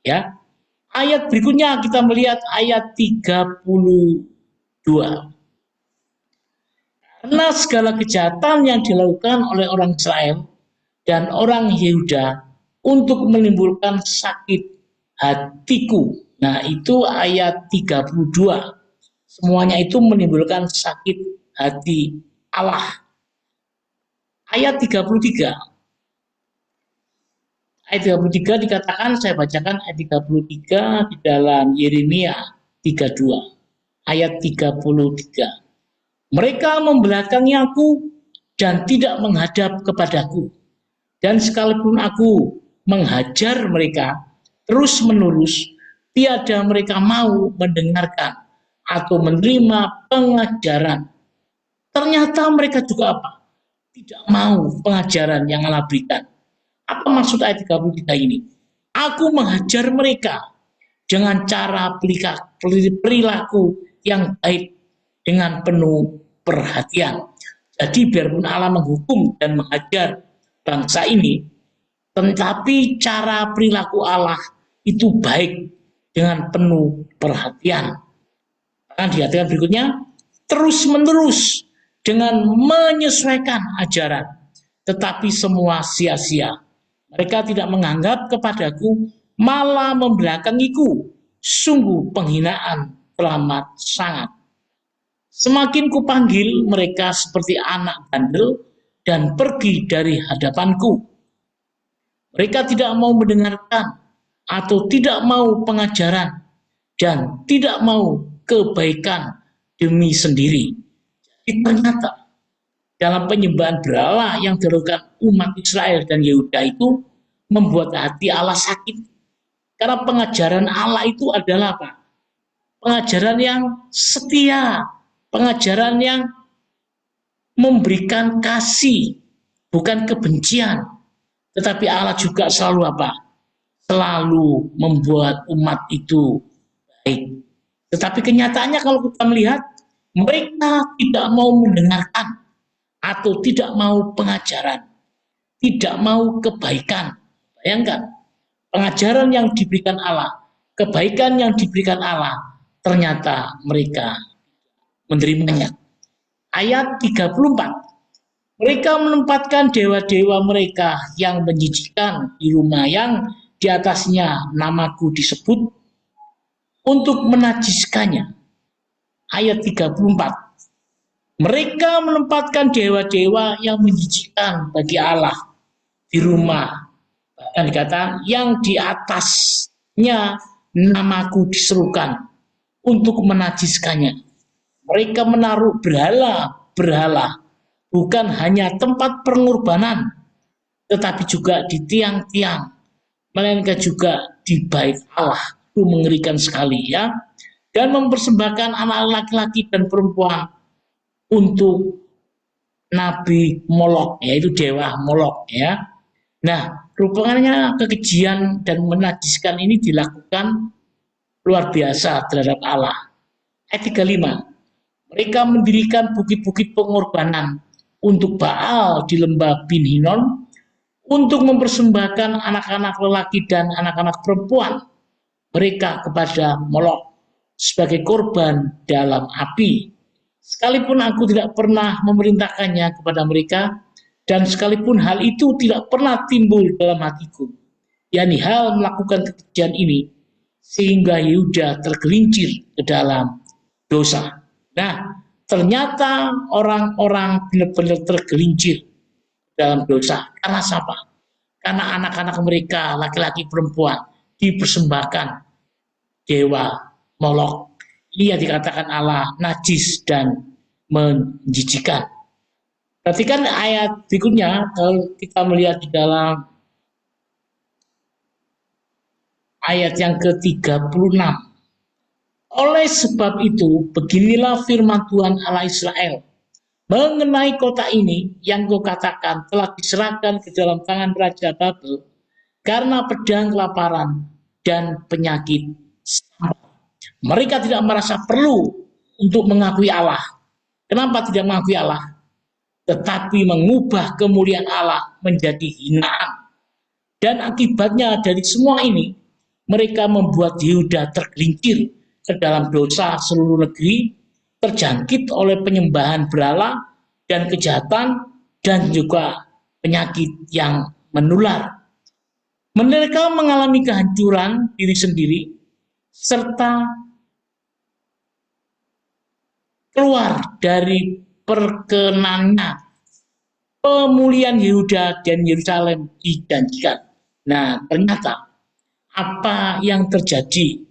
Ya. Ayat berikutnya kita melihat ayat 32. Karena segala kejahatan yang dilakukan oleh orang Israel dan orang Yehuda untuk menimbulkan sakit hatiku. Nah, itu ayat 32. Semuanya itu menimbulkan sakit hati Allah. Ayat 33. Ayat 33 dikatakan, saya bacakan ayat 33 di dalam Yeremia 32. Ayat 33. Mereka membelakangi aku dan tidak menghadap kepadaku. Dan sekalipun aku menghajar mereka terus-menerus, tiada mereka mau mendengarkan atau menerima pengajaran. Ternyata mereka juga apa? Tidak mau pengajaran yang Allah berikan. Apa maksud ayat 33 ini? Aku menghajar mereka dengan cara perilaku yang baik dengan penuh perhatian. Jadi biarpun Allah menghukum dan mengajar bangsa ini, tetapi cara perilaku Allah itu baik dengan penuh perhatian. Akan dikatakan berikutnya, terus-menerus dengan menyesuaikan ajaran, tetapi semua sia-sia. Mereka tidak menganggap kepadaku, malah membelakangiku. Sungguh penghinaan teramat sangat. Semakin kupanggil mereka seperti anak bandel dan pergi dari hadapanku. Mereka tidak mau mendengarkan atau tidak mau pengajaran dan tidak mau kebaikan demi sendiri. Jadi ternyata dalam penyembahan berhala yang dilakukan umat Israel dan Yehuda itu membuat hati Allah sakit. Karena pengajaran Allah itu adalah apa? Pengajaran yang setia, pengajaran yang memberikan kasih, bukan kebencian. Tetapi Allah juga selalu apa? Selalu membuat umat itu baik. Tetapi kenyataannya kalau kita melihat, mereka tidak mau mendengarkan atau tidak mau pengajaran, tidak mau kebaikan. Bayangkan, pengajaran yang diberikan Allah, kebaikan yang diberikan Allah, ternyata mereka menerimanya. Ayat 34. Mereka menempatkan dewa-dewa mereka yang menjijikkan di rumah yang di atasnya namaku disebut untuk menajiskannya. Ayat 34. Mereka menempatkan dewa-dewa yang menjijikkan bagi Allah di rumah. Bahkan dikatakan yang di atasnya namaku diserukan untuk menajiskannya. Mereka menaruh berhala, bukan hanya tempat pengorbanan, tetapi juga di tiang-tiang, melainkan juga di bait Allah. Itu mengerikan sekali ya. Dan mempersembahkan anak laki-laki dan perempuan untuk Nabi Molok, yaitu dewa Molok ya. Nah, rupanya kekejian dan menajiskan ini dilakukan luar biasa terhadap Allah. Ayat 35. Mereka mendirikan bukit-bukit pengorbanan untuk Baal di lembah Bin Hinon untuk mempersembahkan anak-anak lelaki dan anak-anak perempuan mereka kepada Molok sebagai korban dalam api. Sekalipun aku tidak pernah memerintahkannya kepada mereka, dan sekalipun hal itu tidak pernah timbul dalam hatiku, yakni hal melakukan kekejian ini, sehingga Yehuda tergelincir ke dalam dosa. Nah, ternyata orang-orang benar-benar tergelincir dalam dosa. Karena siapa? Karena anak-anak mereka, laki-laki perempuan, dipersembahkan dewa Molok. Ini yang dikatakan Allah najis dan menjijikan. Perhatikan ayat berikutnya, kalau kita melihat di dalam ayat yang ke-36. Oleh sebab itu, beginilah firman Tuhan Allah Israel mengenai kota ini yang kau katakan telah diserahkan ke dalam tangan Raja Babel karena pedang, kelaparan, dan penyakit. Mereka tidak merasa perlu untuk mengakui Allah. Kenapa tidak mengakui Allah? Tetapi mengubah kemuliaan Allah menjadi hinaan. Dan akibatnya dari semua ini, mereka membuat Yehuda tergelincir ke dalam dosa seluruh negeri, terjangkit oleh penyembahan berhala dan kejahatan, dan juga penyakit yang menular. Mereka mengalami kehancuran diri sendiri, serta keluar dari perkenannya pemulihan Yehuda dan Yerusalem dijanjikan. Nah, ternyata apa yang terjadi,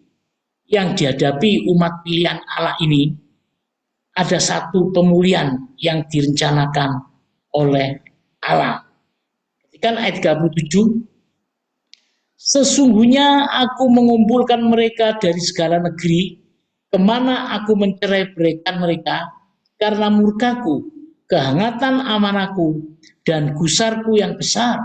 yang dihadapi umat pilihan Allah ini, ada satu pemulihan yang direncanakan oleh Allah. Kan ayat 37, sesungguhnya aku mengumpulkan mereka dari segala negeri, kemana aku mencerai-beraikan mereka, karena murkaku, kehangatan amarahku, dan gusarku yang besar,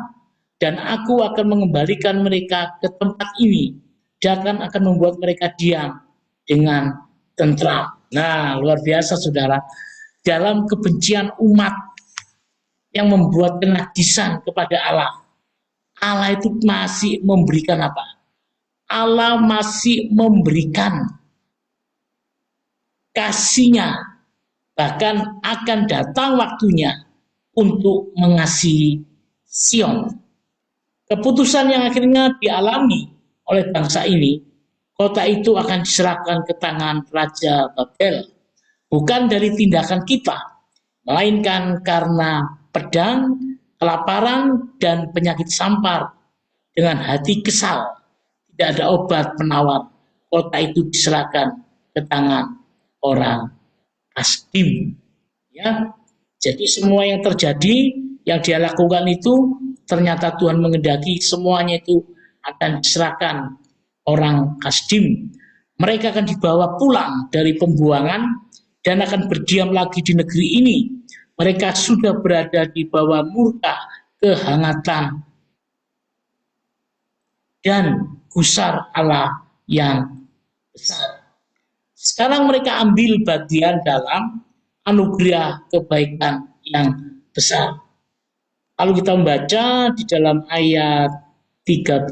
dan aku akan mengembalikan mereka ke tempat ini, dan akan membuat mereka diam dengan tentram. Nah, luar biasa saudara, dalam kebencian umat yang membuat kenajisan kepada Allah, Allah itu masih memberikan apa? Allah masih memberikan kasih-Nya, bahkan akan datang waktunya untuk mengasihi Sion. Keputusan yang akhirnya dialami oleh bangsa ini, kota itu akan diserahkan ke tangan Raja Babel, bukan dari tindakan kita, melainkan karena pedang, kelaparan, dan penyakit sampar. Dengan hati kesal, tidak ada obat penawar, kota itu diserahkan ke tangan orang Kasdim. Ya, jadi semua yang terjadi, yang dia lakukan itu, ternyata Tuhan mengendaki semuanya itu akan diserahkan orang Kasdim. Mereka akan dibawa pulang dari pembuangan dan akan berdiam lagi di negeri ini. Mereka sudah berada di bawah murka, kehangatan, dan gusar Allah yang besar. Sekarang mereka ambil bagian dalam anugerah kebaikan yang besar. Kalau kita membaca di dalam ayat 38,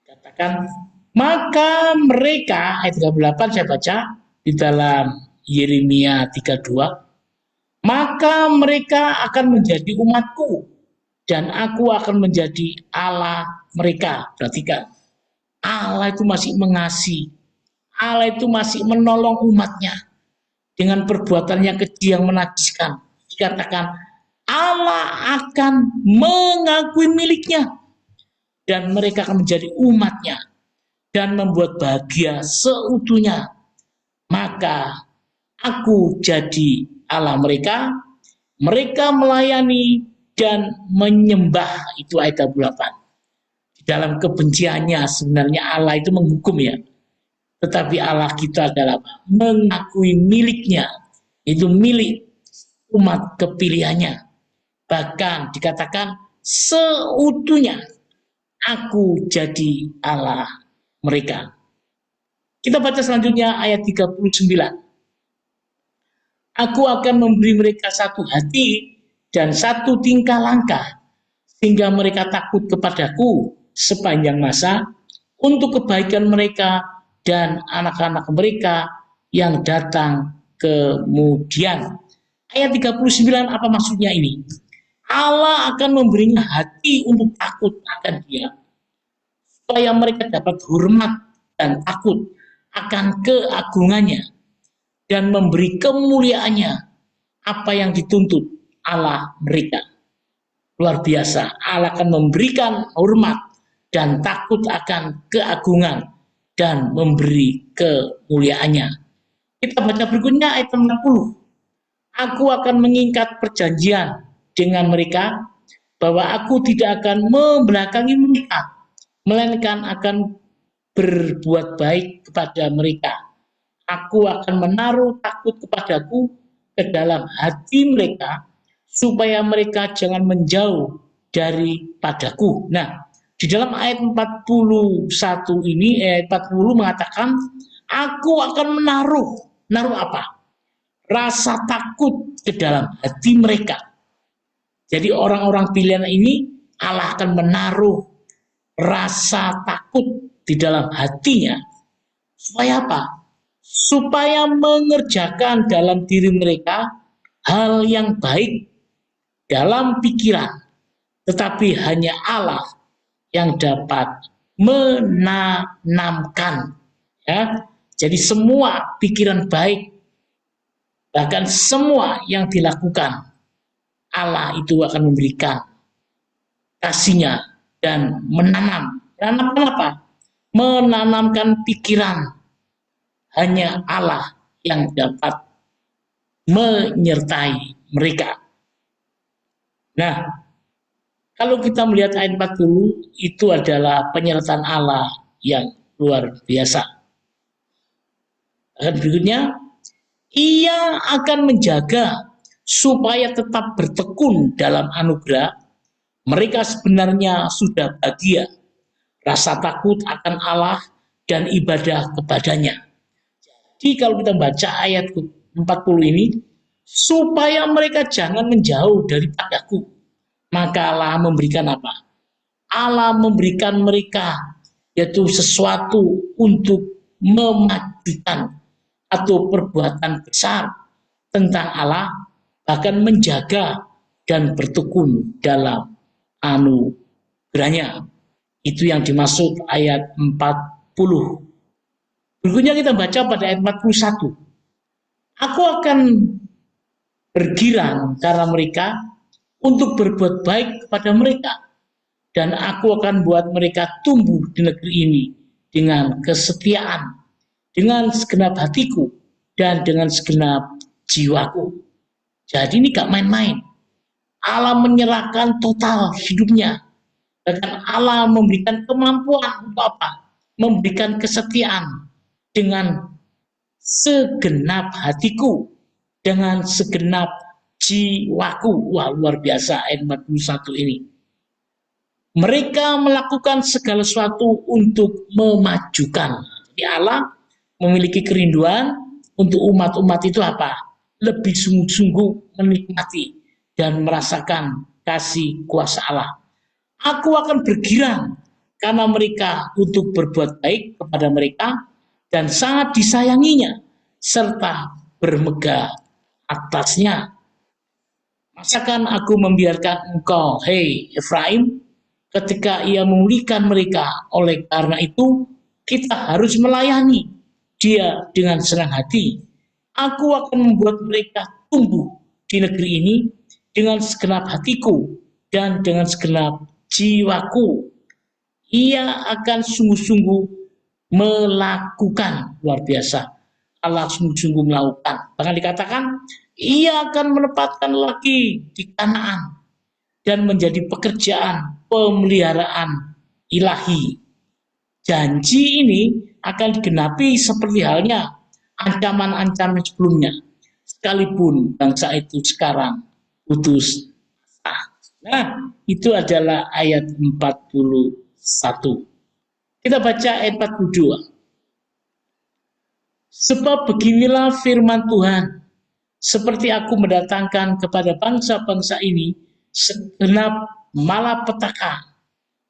katakan, maka mereka, ayat 38 saya baca di dalam Yeremia 32, maka mereka akan menjadi umatku dan aku akan menjadi Allah mereka. Perhatikan, Allah itu masih mengasihi, Allah itu masih menolong umatnya dengan perbuatannya keji yang menajiskan. Dikatakan Allah akan mengakui miliknya dan mereka akan menjadi umatnya dan membuat bahagia seutuhnya. Maka aku jadi Allah mereka, mereka melayani dan menyembah. Itu ayat 28. Di dalam kebenciannya sebenarnya Allah itu menghukum ya. Tetapi Allah kita adalah mengakui miliknya. Itu milik umat kepilihannya. Bahkan dikatakan seutuhnya aku jadi Allah mereka. Kita baca selanjutnya ayat 39. Aku akan memberi mereka satu hati dan satu tingkah langkah, sehingga mereka takut kepadaku sepanjang masa untuk kebaikan mereka dan anak-anak mereka yang datang kemudian. Ayat 39 apa maksudnya ini? Allah akan memberinya hati untuk takut akan Dia, supaya mereka dapat hormat dan takut akan keagungannya dan memberi kemuliaannya apa yang dituntut Allah mereka. Luar biasa, Allah akan memberikan hormat dan takut akan keagungan dan memberi kemuliaannya. Kita baca berikutnya ayat 60. Aku akan mengikat perjanjian dengan mereka bahwa aku tidak akan membelakangi mereka, melainkan akan berbuat baik kepada mereka. Aku akan menaruh takut kepadaku ke dalam hati mereka, supaya mereka jangan menjauh daripadaku. Nah, di dalam ayat 41 ini, ayat 40 mengatakan, aku akan naruh apa? Rasa takut ke dalam hati mereka. Jadi orang-orang pilihan ini Allah akan menaruh rasa takut di dalam hatinya. Supaya apa? Supaya mengerjakan dalam diri mereka hal yang baik dalam pikiran. Tetapi hanya Allah yang dapat menanamkan. Ya. Jadi semua pikiran baik, bahkan semua yang dilakukan, Allah itu akan memberikan kasih-Nya dan menanam. Menanamkan apa? Menanamkan pikiran. Hanya Allah yang dapat menyertai mereka. Nah, kalau kita melihat ayat 40, itu adalah penyertaan Allah yang luar biasa. Ayat berikutnya, Ia akan menjaga supaya tetap bertekun dalam anugerah. Mereka sebenarnya sudah bahagia, rasa takut akan Allah dan ibadah kepadanya. Jadi kalau kita baca ayat 40 ini, supaya mereka jangan menjauh daripadaku, maka Allah memberikan apa? Allah memberikan mereka yaitu sesuatu untuk memajukan atau perbuatan besar tentang Allah, bahkan menjaga dan bertekun dalam anugerahnya. Itu yang dimaksud ayat 40. Berikutnya kita baca pada ayat 41. Aku akan bergirang karena mereka untuk berbuat baik kepada mereka, dan aku akan buat mereka tumbuh di negeri ini dengan kesetiaan, dengan segenap hatiku, dan dengan segenap jiwaku. Jadi ini gak main-main. Allah menyerahkan total hidupnya. Dan Allah memberikan kemampuan untuk apa? Memberikan kesetiaan dengan segenap hatiku, dengan segenap jiwaku. Wah, luar biasa ayat 41 ini. Mereka melakukan segala sesuatu untuk memajukan. Jadi Allah memiliki kerinduan untuk umat-umat itu apa? Lebih sungguh-sungguh menikmati dan merasakan kasih kuasa Allah. Aku akan bergirang karena mereka untuk berbuat baik kepada mereka dan sangat disayanginya serta bermegah atasnya. Masakan aku membiarkan engkau, hei Efraim, ketika ia memulihkan mereka? Oleh karena itu kita harus melayani dia dengan senang hati. Aku akan membuat mereka tumbuh di negeri ini dengan segenap hatiku dan dengan segenap jiwaku. Ia akan sungguh-sungguh melakukan. Luar biasa, Allah sungguh-sungguh melakukan. Bahkan dikatakan ia akan menempatkan lagi di Kanaan dan menjadi pekerjaan pemeliharaan ilahi. Janji ini akan digenapi seperti halnya ancaman-ancaman sebelumnya, sekalipun bangsa itu sekarang putus asa. Nah, itu adalah ayat 41. Kita baca ayat 42. Sebab beginilah firman Tuhan, seperti aku mendatangkan kepada bangsa-bangsa ini segenap malapetaka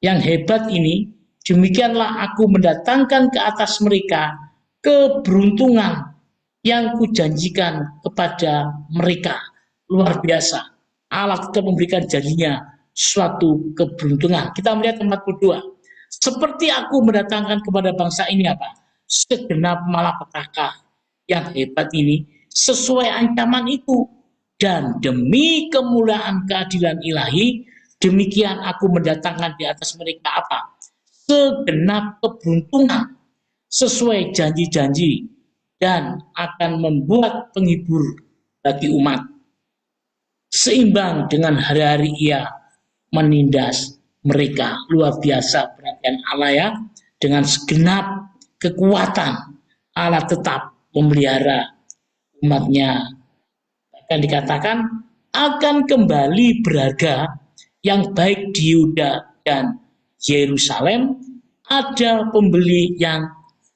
yang hebat ini, demikianlah aku mendatangkan ke atas mereka keberuntungan yang kujanjikan kepada mereka. Luar biasa. Allah tetap memberikan janjinya suatu keberuntungan. Kita melihat 42. Seperti aku mendatangkan kepada bangsa ini apa? Segenap malapetaka yang hebat ini sesuai ancaman itu, dan demi kemuliaan keadilan ilahi, demikian aku mendatangkan di atas mereka apa? Segenap keberuntungan sesuai janji-janji, dan akan membuat penghibur bagi umat, seimbang dengan hari-hari ia menindas mereka. Luar biasa perhatian Allah ya. Dengan segenap kekuatan Allah tetap memelihara umatnya. Bahkan dikatakan akan kembali berharga yang baik di Yuda dan Yerusalem, ada pembeli yang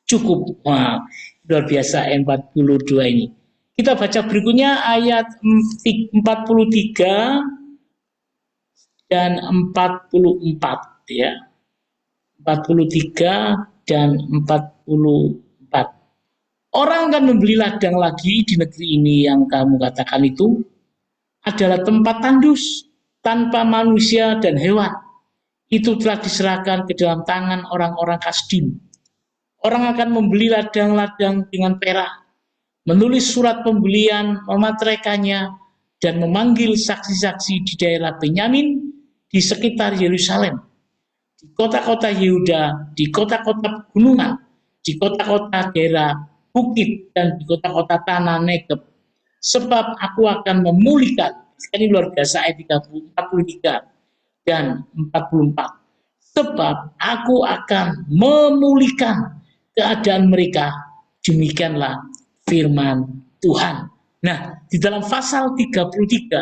cukup. Wah, luar biasa 42 ini. Kita baca berikutnya ayat 43 dan 44 ya. 43 dan 44. Orang akan membeli ladang lagi di negeri ini yang kamu katakan itu adalah tempat tandus tanpa manusia dan hewan. Itu telah diserahkan ke dalam tangan orang-orang Kasdim. Orang akan membeli ladang-ladang dengan perak, menulis surat pembelian, memateraikannya, dan memanggil saksi-saksi di daerah Benyamin, di sekitar Yerusalem, di kota-kota Yehuda, di kota-kota pegunungan, di kota-kota daerah bukit, dan di kota-kota tanah Negeb. Sebab aku akan memulihkan, ini luar biasa ayat 43 dan 44. Sebab aku akan memulihkan keadaan mereka, demikianlah firman Tuhan. Nah, di dalam pasal 32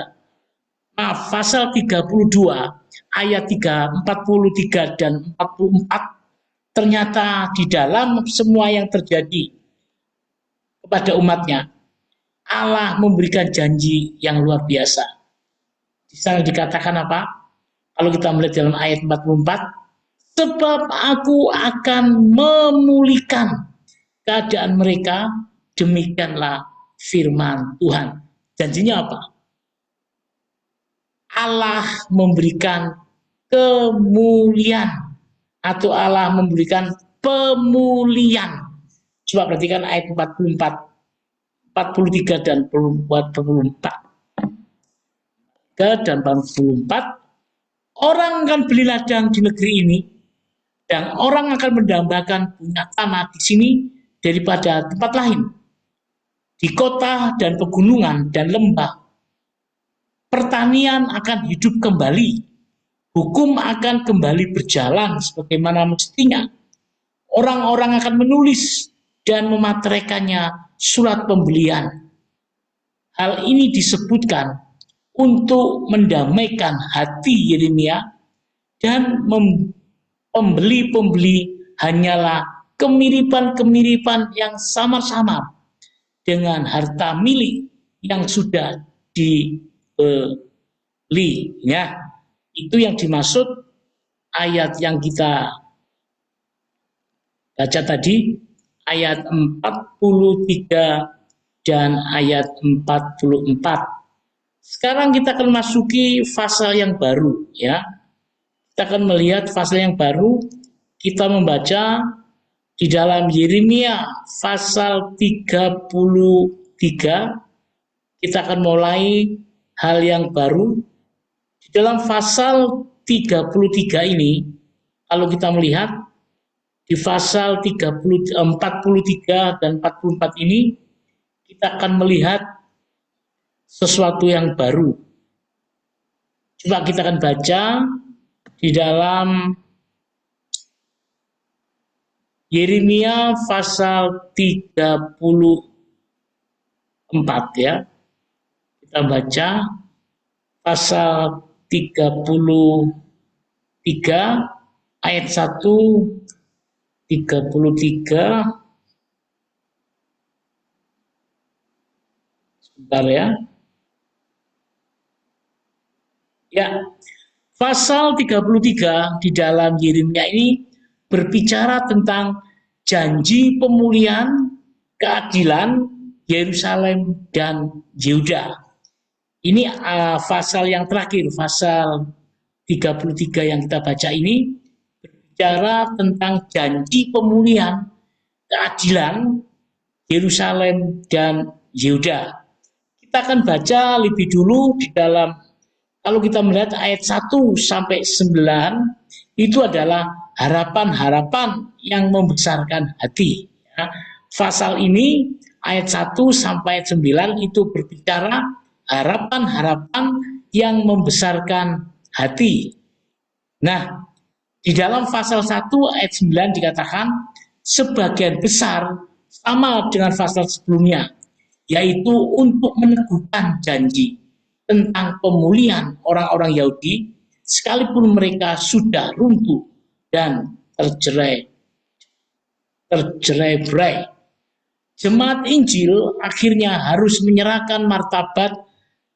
ayat 43 dan 44, ternyata di dalam semua yang terjadi kepada umatnya, Allah memberikan janji yang luar biasa. Di sana dikatakan apa? Kalau kita melihat dalam ayat 44, sebab aku akan memulihkan keadaan mereka, demikianlah firman Tuhan. Janjinya apa? Allah memberikan kemuliaan, atau Allah memberikan pemulihan. Coba perhatikan ayat 44, 43 dan 44. Dan 44, orang akan beli ladang di negeri ini, dan orang akan mendambakan punya tanah di sini daripada tempat lain, di kota dan pegunungan dan lembah. Pertanian akan hidup kembali, hukum akan kembali berjalan sebagaimana mestinya. Orang-orang akan menulis dan memateraikannya surat pembelian. Hal ini disebutkan untuk mendamaikan hati Yeremia, dan pembeli-pembeli hanyalah kemiripan-kemiripan yang samar-samar dengan harta milik yang sudah dibeli. Ya, itu yang dimaksud ayat yang kita baca tadi, ayat 43 dan ayat 44. Sekarang kita akan masuki fase yang baru ya. Kita akan melihat fase yang baru. Kita membaca di dalam Yeremia pasal 33. Kita akan mulai hal yang baru. Di dalam pasal 33 ini, kalau kita melihat di pasal 43 dan 44 ini, kita akan melihat sesuatu yang baru. Coba kita akan baca di dalam Yeremia pasal 34 ya. Kita baca pasal 33 ayat 1, 33. Bentar ya. Ya, pasal 33 di dalam Yeremia ini berbicara tentang janji pemulihan keadilan Yerusalem dan Yehuda. Ini pasal yang terakhir, pasal 33 yang kita baca ini berbicara tentang janji pemulihan keadilan Yerusalem dan Yehuda. Kita akan baca lebih dulu di dalam, kalau kita melihat ayat 1 sampai 9 itu adalah harapan-harapan yang membesarkan hati. Ya. Pasal ini ayat 1 sampai 9 itu berbicara harapan-harapan yang membesarkan hati. Nah, di dalam pasal 1 ayat 9 dikatakan sebagian besar sama dengan pasal sebelumnya, yaitu untuk meneguhkan janji tentang pemulihan orang-orang Yahudi sekalipun mereka sudah runtuh dan tercerai-berai. Jemaat Injil akhirnya harus menyerahkan martabat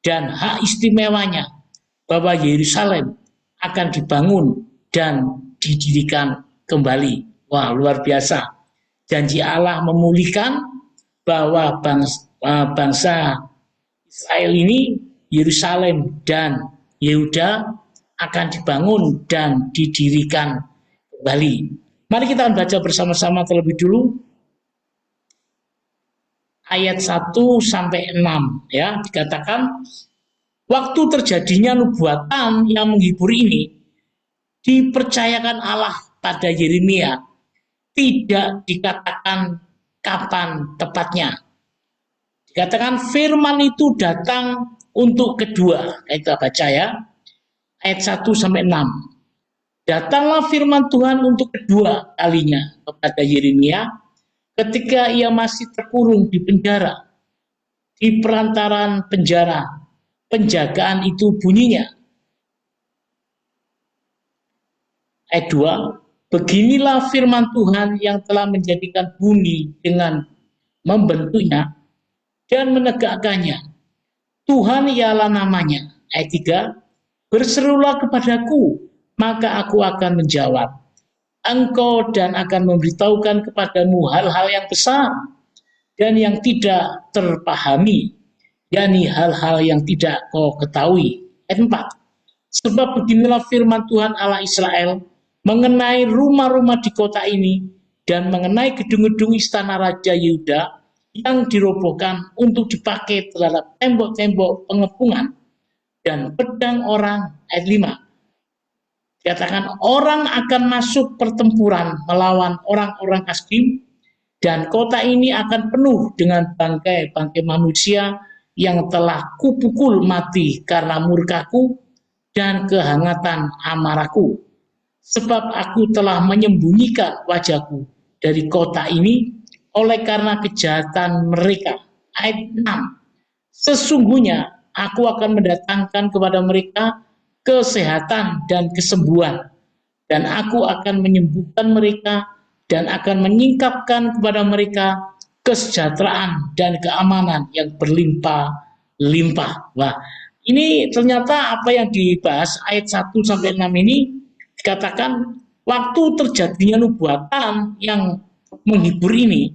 dan hak istimewanya bahwa Yerusalem akan dibangun dan didirikan kembali. Wah, luar biasa. Janji Allah memulihkan bahwa bangsa Israel ini, Yerusalem dan Yehuda akan dibangun dan didirikan kembali. Mari kita akan baca bersama-sama terlebih dulu ayat 1 sampai 6 ya. Dikatakan waktu terjadinya nubuatan yang menghibur ini dipercayakan Allah pada Yeremia, tidak dikatakan kapan tepatnya. Dikatakan firman itu datang untuk kedua. Kita baca ya. Ayat 1 sampai 6. Datanglah firman Tuhan untuk kedua kalinya kepada Yeremia ketika ia masih terkurung di penjara. Di perantaran penjara, penjagaan itu bunyinya. Ayat 2. Beginilah firman Tuhan yang telah menjadikan bumi dengan membentuknya dan menegakkannya. Tuhan ialah namanya. Ayat 3. Berserulah kepadaku, maka aku akan menjawab. Engkau dan akan memberitahukan kepadamu hal-hal yang besar dan yang tidak terpahami, yakni hal-hal yang tidak kau ketahui. Ayat 4. Sebab beginilah firman Tuhan Allah Israel mengenai rumah-rumah di kota ini dan mengenai gedung-gedung istana Raja Yehuda yang dirobohkan untuk dipakai terhadap tembok-tembok pengepungan dan pedang orang. Ayat 5. Dikatakan orang akan masuk pertempuran melawan orang-orang Kasdim dan kota ini akan penuh dengan bangkai-bangkai manusia yang telah kupukul mati karena murkaku dan kehangatan amarahku. Sebab aku telah menyembunyikan wajahku dari kota ini oleh karena kejahatan mereka. Ayat 6. Sesungguhnya aku akan mendatangkan kepada mereka kesehatan dan kesembuhan, dan aku akan menyembuhkan mereka dan akan menyingkapkan kepada mereka kesejahteraan dan keamanan yang berlimpah-limpah. Wah, ini ternyata apa yang dibahas ayat 1 sampai 6 ini dikatakan waktu terjadinya nubuatan yang menghibur ini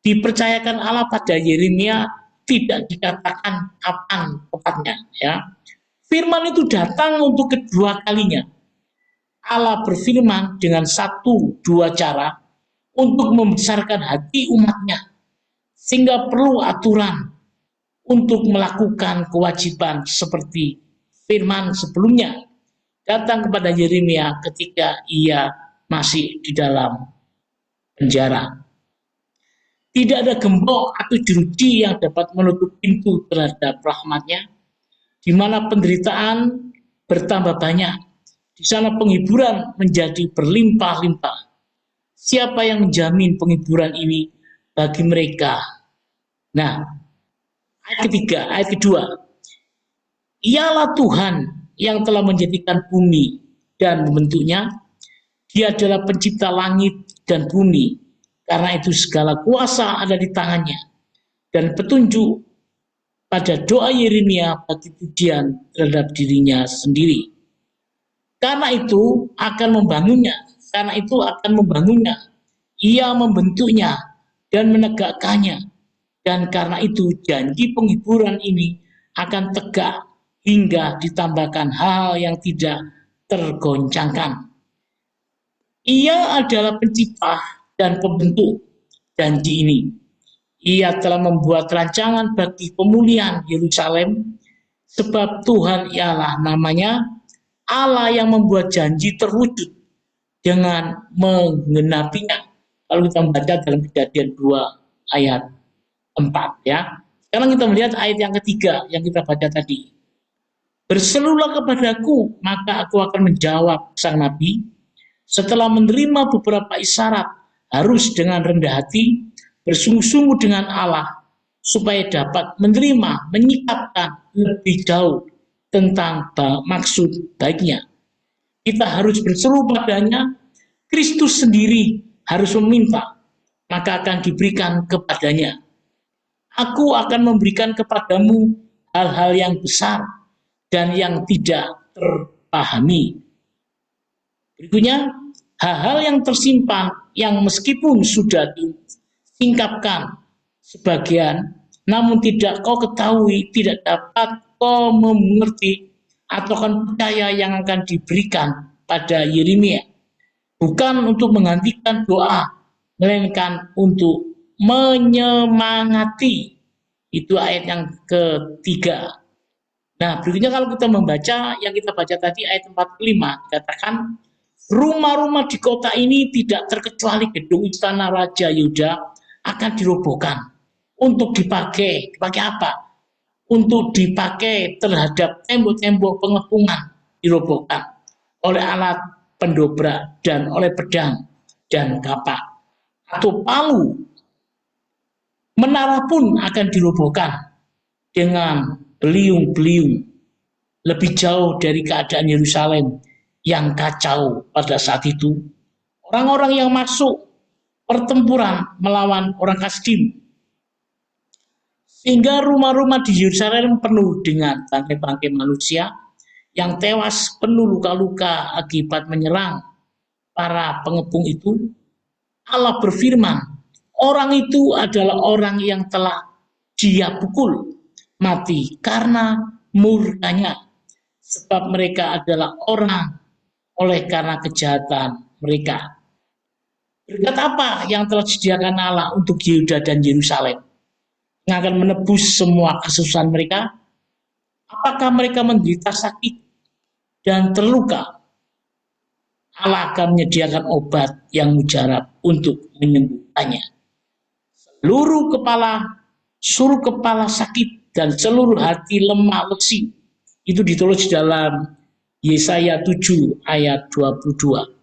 dipercayakan Allah pada Yeremia, tidak dikatakan kapan tepatnya ya. Firman itu datang untuk kedua kalinya. Allah berfirman dengan satu dua cara untuk membesarkan hati umatnya, sehingga perlu aturan untuk melakukan kewajiban seperti firman sebelumnya datang kepada Yeremia ketika ia masih di dalam penjara. Tidak ada gembok atau jeruji yang dapat menutup pintu terhadap rahmatnya. Di mana penderitaan bertambah banyak, di sana penghiburan menjadi berlimpah-limpah. Siapa yang menjamin penghiburan ini bagi mereka? Nah, ayat kedua. Ialah Tuhan yang telah menjadikan bumi dan membentuknya. Dia adalah pencipta langit dan bumi. Karena itu segala kuasa ada di tangannya. Dan petunjuk pada doa Yeremia bagi pujian terhadap dirinya sendiri. Karena itu akan membangunnya, ia membentuknya dan menegakkannya. Dan karena itu janji penghiburan ini akan tegak hingga ditambahkan hal yang tidak tergoncangkan. Ia adalah pencipta dan pembentuk janji ini. Ia telah membuat rancangan bagi pemulihan Yerusalem, sebab Tuhan ialah namanya, Allah yang membuat janji terwujud dengan menggenapinya. Kalau kita membaca dalam Kejadian 2 ayat 4 ya. Sekarang kita melihat ayat yang ketiga yang kita baca tadi. Berserulah kepadaku, maka aku akan menjawab, sang nabi. Setelah menerima beberapa isyarat, harus dengan rendah hati, bersungguh-sungguh dengan Allah, supaya dapat menerima, menyikapkan lebih jauh tentang maksud baiknya. Kita harus berseru padanya, Kristus sendiri harus meminta, maka akan diberikan kepadanya. Aku akan memberikan kepadamu hal-hal yang besar dan yang tidak terpahami. Berikutnya, hal-hal yang tersimpan yang meskipun sudah disingkapkan sebagian, namun tidak kau ketahui, tidak dapat kau mengerti atau akan percaya yang akan diberikan pada Yeremia. Bukan untuk menggantikan doa, melainkan untuk menyemangati. Itu ayat yang ketiga. Nah, berikutnya kalau kita membaca yang kita baca tadi ayat 45, dikatakan rumah-rumah di kota ini tidak terkecuali gedung istana Raja Yehuda akan dirobohkan untuk dipakai apa? Untuk dipakai terhadap tembok-tembok pengepungan, dirobohkan oleh alat pendobrak dan oleh pedang dan kapak atau palu. Menara pun akan dirobohkan dengan beliung-beliung, lebih jauh dari keadaan Yerusalem yang kacau pada saat itu. Orang-orang yang masuk pertempuran melawan orang Kasdim, sehingga rumah-rumah di Yerusalem penuh dengan bangkai-bangkai manusia yang tewas, penuh luka-luka akibat menyerang para pengepung itu. Allah berfirman, orang itu adalah orang yang telah Dia pukul mati karena murkanya, sebab mereka adalah orang oleh karena kejahatan mereka. Berkat apa yang telah disediakan Allah untuk Yehuda dan Yerusalem, yang akan menebus semua kesusahan mereka? Apakah mereka menderita sakit dan terluka? Allah akan menyediakan obat yang mujarab untuk menyembuhkannya. Seluruh kepala sakit dan seluruh hati lemah lesu. Itu ditulis dalam Yesaya 7 ayat 22.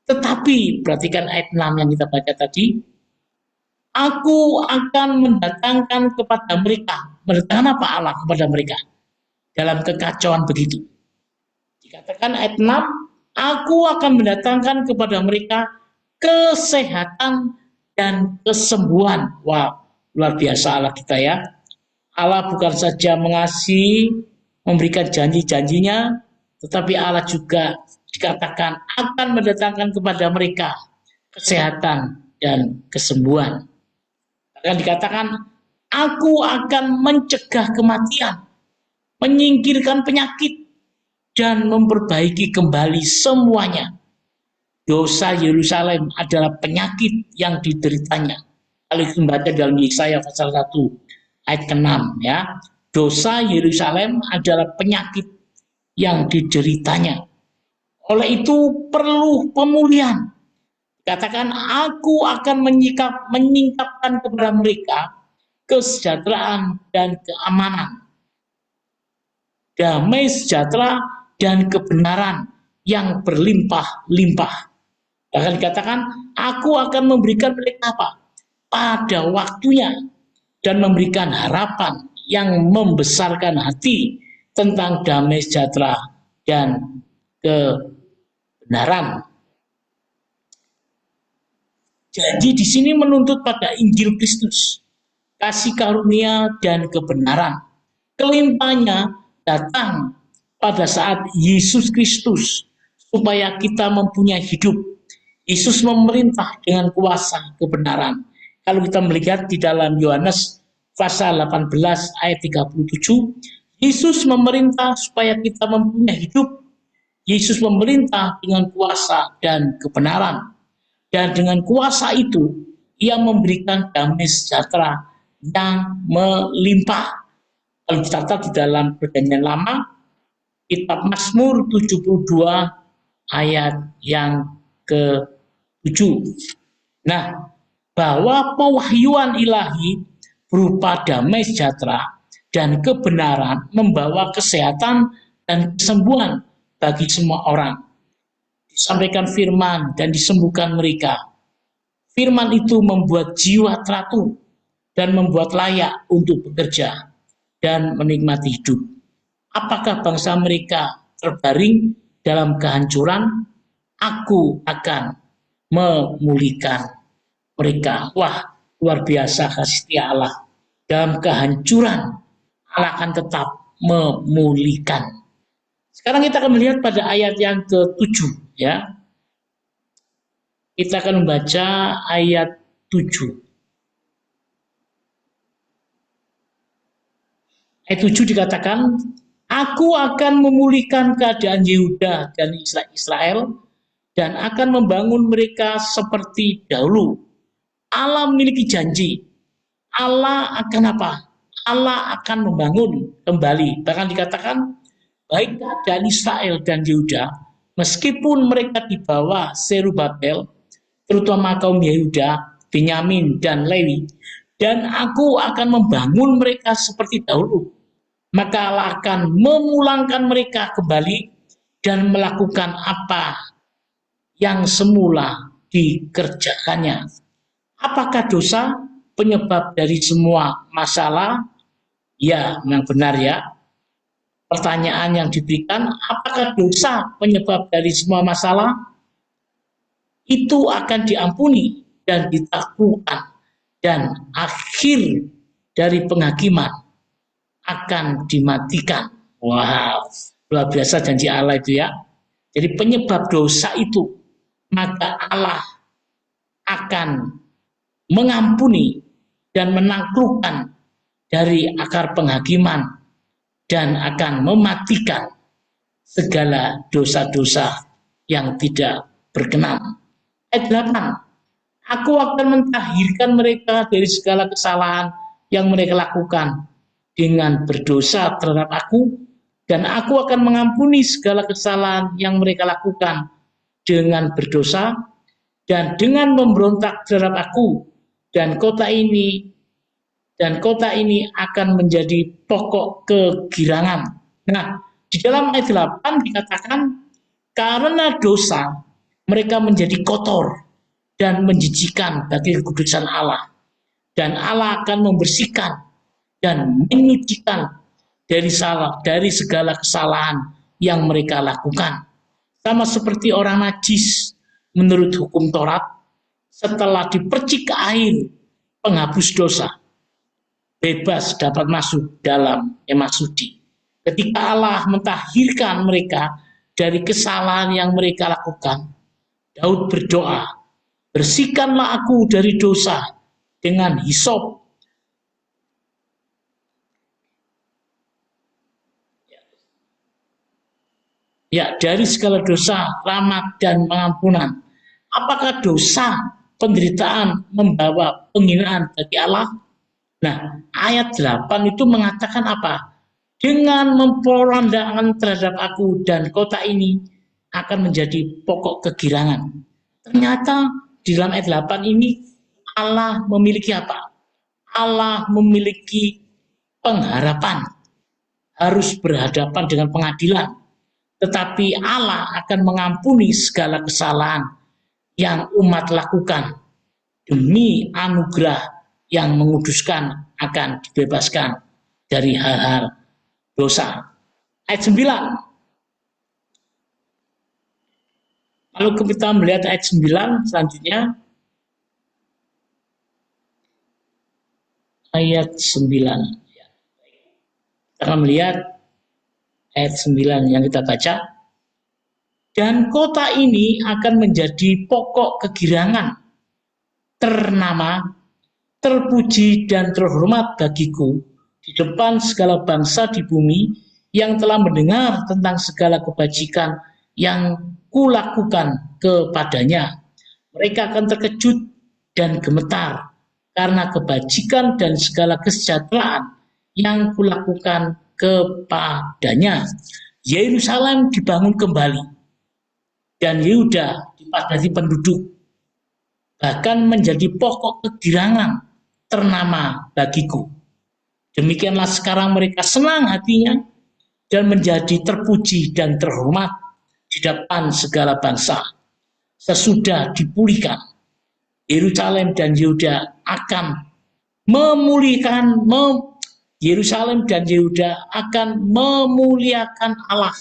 Tetapi perhatikan ayat 6 yang kita baca tadi. Aku akan mendatangkan kepada mereka. Mendatangkan apa Allah kepada mereka? Dalam kekacauan begitu. Dikatakan ayat 6, aku akan mendatangkan kepada mereka kesehatan dan kesembuhan. Wah, luar biasa Allah kita ya. Allah bukan saja mengasihi, memberikan janji-janjinya, tetapi Allah juga dikatakan akan mendatangkan kepada mereka kesehatan dan kesembuhan. Akan dikatakan, aku akan mencegah kematian, menyingkirkan penyakit, dan memperbaiki kembali semuanya. Dosa Yerusalem adalah penyakit yang dideritanya. Kalau kita membaca dalam Yesaya pasal 1 ayat ke-6 ya. Dosa Yerusalem adalah penyakit yang dideritanya. Oleh itu perlu pemulihan. Katakan, aku akan menyingkapkan kepada mereka kesejahteraan dan keamanan, damai sejahtera dan kebenaran yang berlimpah-limpah. Bahkan dikatakan, aku akan memberikan mereka apa? Pada waktunya, dan memberikan harapan yang membesarkan hati tentang damai sejahtera dan kebenaran. Jadi di sini menuntut pada Injil Kristus. kasih karunia dan kebenaran. Kelimpahannya datang pada saat Yesus Kristus supaya kita mempunyai hidup. Yesus memerintah dengan kuasa kebenaran. Kalau kita melihat di dalam Yohanes pasal 18 ayat 37, Yesus memerintah supaya kita mempunyai hidup. Yesus memerintah dengan kuasa dan kebenaran. Dan dengan kuasa itu, ia memberikan damai sejahtera yang melimpah. Kalau dicatat di dalam Perjanjian Lama, kitab Mazmur 72 ayat yang ke-7. Nah, bahwa pewahyuan ilahi berupa damai sejahtera dan kebenaran membawa kesehatan dan kesembuhan bagi semua orang. Disampaikan firman dan disembuhkan mereka. Firman itu membuat jiwa teratur dan membuat layak untuk bekerja dan menikmati hidup. Apakah bangsa mereka terbaring dalam kehancuran? Aku akan memulihkan mereka. Wah, luar biasa kasih setia Allah. Dalam kehancuran, Allah akan tetap memulihkan. Sekarang kita akan melihat pada ayat yang ke-7, ya. Kita akan membaca ayat 7. Ayat 7 dikatakan, Aku akan memulihkan keadaan Yehuda dan Israel dan akan membangun mereka seperti dahulu. Allah memiliki janji. Allah akan apa? Allah akan membangun kembali. Bahkan dikatakan, baik keadaan Israel dan Yehuda, meskipun mereka di bawah Zerubabel, terutama kaum Yehuda, Benyamin, dan Lewi, dan aku akan membangun mereka seperti dahulu. Maka Allah akan memulangkan mereka kembali dan melakukan apa yang semula dikerjakannya. Apakah dosa penyebab dari semua masalah? Ya, memang benar ya. Pertanyaan yang diberikan, apakah dosa penyebab dari semua masalah? Itu akan diampuni dan ditaklukkan. Dan akhir dari penghakiman akan dimatikan. Wow, luar biasa janji Allah itu ya. Jadi penyebab dosa itu, maka Allah akan mengampuni dan menaklukkan dari akar penghakiman dan akan mematikan segala dosa-dosa yang tidak berkenan. Ayat 8, Aku akan mentahirkan mereka dari segala kesalahan yang mereka lakukan dengan berdosa terhadap aku, dan aku akan mengampuni segala kesalahan yang mereka lakukan dengan berdosa dan dengan memberontak terhadap aku, dan kota ini akan menjadi pokok kegirangan. Nah, di dalam ayat 8 dikatakan karena dosa mereka menjadi kotor dan menjijikan bagi kekudusan Allah, dan Allah akan membersihkan dan menyucikan dari segala kesalahan yang mereka lakukan. Sama seperti orang najis menurut hukum Taurat, setelah dipercik air penghapus dosa, bebas dapat masuk dalam Kemah Suci. Ketika Allah mentahirkan mereka dari kesalahan yang mereka lakukan, Daud berdoa, bersihkanlah aku dari dosa dengan hisop. Ya, dari segala dosa, rahmat dan pengampunan. Apakah dosa penderitaan membawa penghinaan bagi Allah? Nah, ayat 8 itu mengatakan apa? Dengan memperandaan terhadap aku dan kota ini akan menjadi pokok kegirangan. Ternyata di dalam ayat 8 ini Allah memiliki apa? Allah memiliki pengharapan. Harus berhadapan dengan pengadilan. Tetapi Allah akan mengampuni segala kesalahan yang umat lakukan demi anugerah yang menguduskan akan dibebaskan dari hal-hal dosa. Ayat 9. Lalu kita melihat ayat 9 selanjutnya. ayat 9. Kita akan melihat ayat 9 yang kita baca. Dan kota ini akan menjadi pokok kegirangan, ternama, terpuji dan terhormat bagiku di depan segala bangsa di bumi yang telah mendengar tentang segala kebajikan yang kulakukan kepadanya. Mereka akan terkejut dan gemetar karena kebajikan dan segala kesejahteraan yang kulakukan kepadanya. Yerusalem dibangun kembali dan Yehuda dipadati penduduk, bahkan menjadi pokok kegirangan ternama bagiku. Demikianlah sekarang mereka senang hatinya dan menjadi terpuji dan terhormat di depan segala bangsa. Sesudah dipulihkan, Yerusalem dan Yehuda akan memulihkan Yerusalem dan Yehuda akan memuliakan Allah,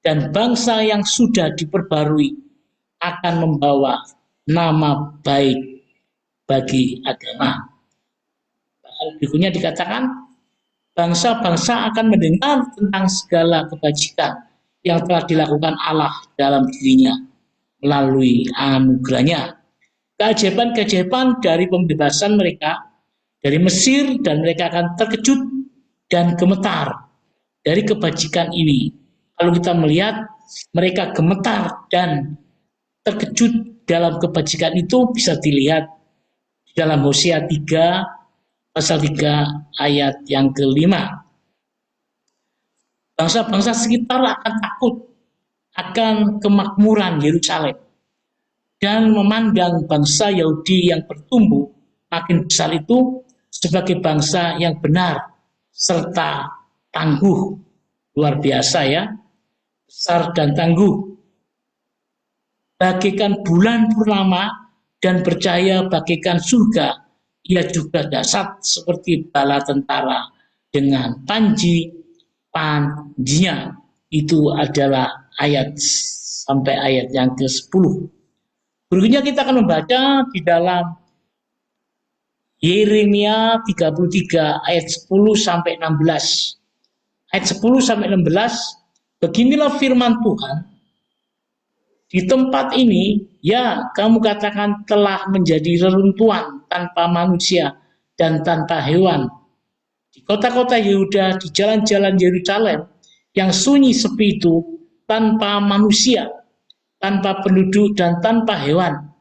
dan bangsa yang sudah diperbarui akan membawa nama baik bagi agama. Berikutnya dikatakan, bangsa-bangsa akan mendengar tentang segala kebajikan yang telah dilakukan Allah dalam dirinya melalui anugerahnya. Keajaiban-keajaiban dari pembebasan mereka dari Mesir, dan mereka akan terkejut dan gemetar dari kebajikan ini. Kalau kita melihat mereka gemetar dan terkejut dalam kebajikan itu bisa dilihat di dalam Hosea 3 pasal 3 ayat yang kelima. Bangsa-bangsa sekitar akan takut akan kemakmuran Yerusalem dan memandang bangsa Yahudi yang bertumbuh makin besar itu sebagai bangsa yang benar serta tangguh. Luar biasa ya, besar dan tangguh. Bagaikan bulan purnama dan bercahaya bagaikan surga, ia juga dahsyat seperti bala tentara dengan panjinya. Itu adalah ayat sampai ayat yang ke-10. Berikutnya kita akan membaca di dalam Yeremia 33 ayat 10 sampai 16. Ayat 10 sampai 16, beginilah firman Tuhan, di tempat ini, ya kamu katakan telah menjadi reruntuhan tanpa manusia dan tanpa hewan. Di kota-kota Yehuda, di jalan-jalan Yerusalem yang sunyi sepi itu, tanpa manusia, tanpa penduduk dan tanpa hewan,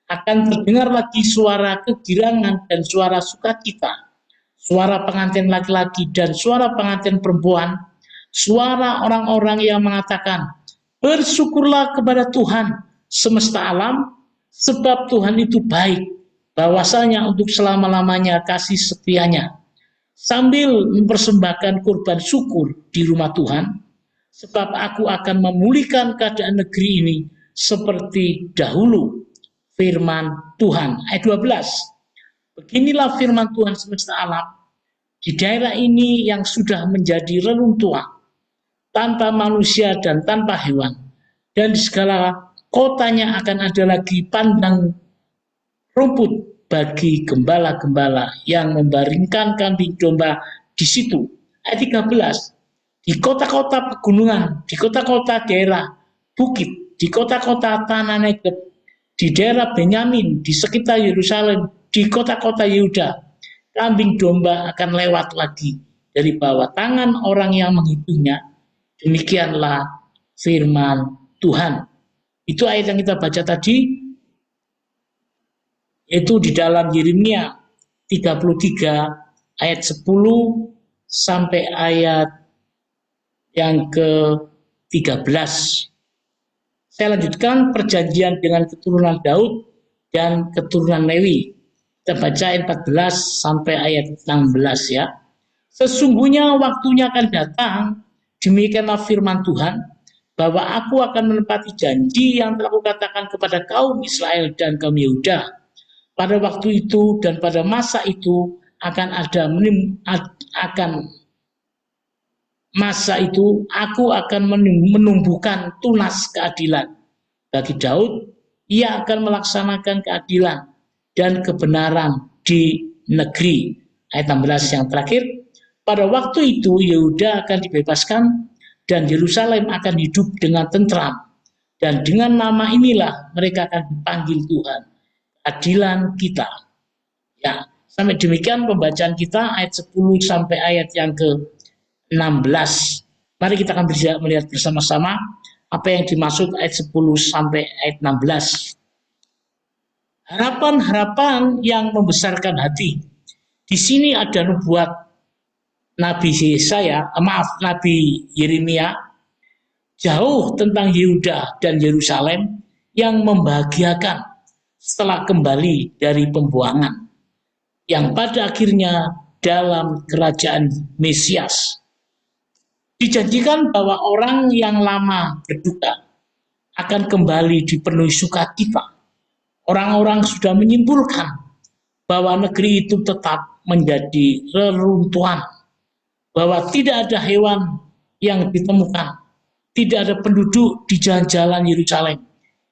akan terdengar lagi suara kegirangan dan suara sukacita, suara pengantin laki-laki dan suara pengantin perempuan, suara orang-orang yang mengatakan, bersyukurlah kepada Tuhan semesta alam, sebab Tuhan itu baik, bahwasanya untuk selama-lamanya kasih setianya. Sambil mempersembahkan kurban syukur di rumah Tuhan, sebab aku akan memulihkan keadaan negeri ini seperti dahulu. Firman Tuhan. Ayat 12. Beginilah firman Tuhan semesta alam, di daerah ini yang sudah menjadi reruntuhan, tanpa manusia dan tanpa hewan, dan di segala kotanya akan ada lagi pandang rumput bagi gembala-gembala yang membaringkan kambing domba di situ. Ayat 13. Di kota-kota pegunungan, di kota-kota daerah bukit, di kota-kota tanah Negeb, di daerah Benyamin, di sekitar Yerusalem, di kota-kota Yehuda, kambing domba akan lewat lagi dari bawah tangan orang yang menghitungnya. Demikianlah firman Tuhan. Itu ayat yang kita baca tadi, yaitu di dalam Yeremia 33 ayat 10 sampai ayat yang ke-13. Saya lanjutkan perjanjian dengan keturunan Daud dan keturunan Lewi. Kita baca ayat 14 sampai ayat 16 ya. Sesungguhnya waktunya akan datang, demikianlah firman Tuhan, bahwa aku akan menepati janji yang telah kukatakan kepada kaum Israel dan kaum Yehuda. Pada waktu itu dan pada masa itu masa itu aku akan menumbuhkan tunas keadilan bagi Daud. Ia akan melaksanakan keadilan dan kebenaran di negeri. Ayat 16 yang terakhir, pada waktu itu Yehuda akan dibebaskan dan Yerusalem akan hidup dengan tentram. Dan dengan nama inilah mereka akan dipanggil Tuhan, keadilan kita. Ya, sampai demikian pembacaan kita ayat 10 sampai ayat yang ke-16. Mari kita akan bisa melihat bersama-sama apa yang dimaksud ayat 10 sampai ayat 16. Harapan-harapan yang membesarkan hati. Di sini ada nubuat Nabi Nabi Yeremia jauh tentang Yehuda dan Yerusalem yang membahagiakan setelah kembali dari pembuangan, yang pada akhirnya dalam kerajaan Mesias. Dijanjikan bahwa orang yang lama berduka akan kembali dipenuhi sukacita. Orang-orang sudah menyimpulkan bahwa negeri itu tetap menjadi reruntuhan, bahwa tidak ada hewan yang ditemukan, tidak ada penduduk di jalan-jalan Yerusalem,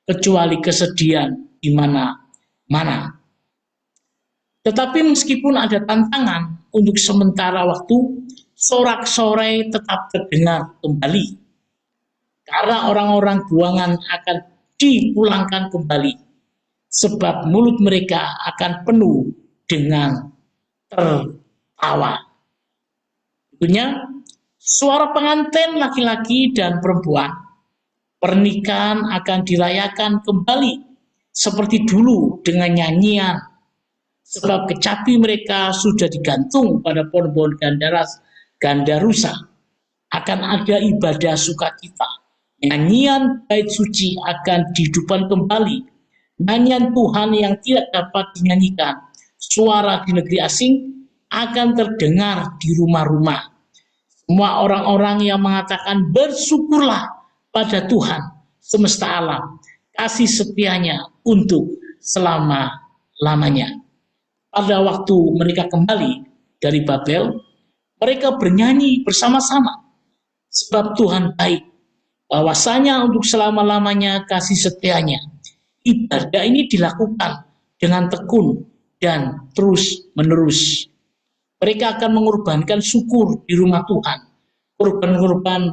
kecuali kesedihan di mana-mana. Tetapi meskipun ada tantangan untuk sementara waktu, sorak-sorai tetap terdengar kembali. Karena orang-orang buangan akan dipulangkan kembali, sebab mulut mereka akan penuh dengan tertawa. Berikutnya, suara pengantin laki-laki dan perempuan, pernikahan akan dirayakan kembali seperti dulu dengan nyanyian, sebab kecapi mereka sudah digantung pada pohon-pohon gandarusa. Akan ada ibadah sukacita, nyanyian bait suci akan dihidupkan kembali, nyanyian Tuhan yang tidak dapat dinyanyikan, suara di negeri asing akan terdengar di rumah-rumah. Semua orang-orang yang mengatakan bersyukurlah pada Tuhan semesta alam, kasih setianya untuk selama-lamanya. Pada waktu mereka kembali dari Babel, mereka bernyanyi bersama-sama, sebab Tuhan baik, bahwasanya untuk selama-lamanya kasih setianya. Ibadah ini dilakukan dengan tekun dan terus-menerus. Mereka akan mengorbankan syukur di rumah Tuhan, korban-korban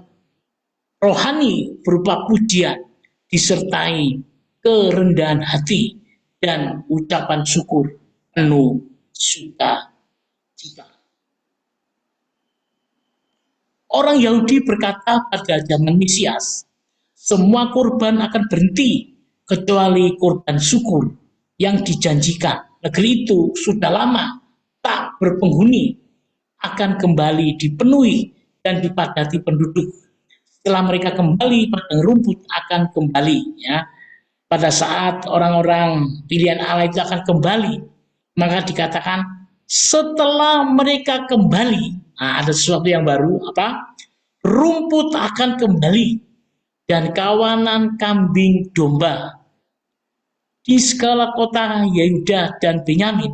rohani berupa pujian, disertai kerendahan hati dan ucapan syukur penuh sukacita. Orang Yahudi berkata pada zaman Mesias, semua korban akan berhenti kecuali korban syukur yang dijanjikan. Negeri itu sudah lama tak berpenghuni, akan kembali dipenuhi dan dipadati penduduk. Setelah mereka kembali, padang rumput akan kembali. Ya. Pada saat orang-orang pilihan Allah itu akan kembali, maka dikatakan setelah mereka kembali, ada sesuatu yang baru, apa? Rumput akan kembali dan kawanan kambing domba. Di segala kota Yehuda dan Benyamin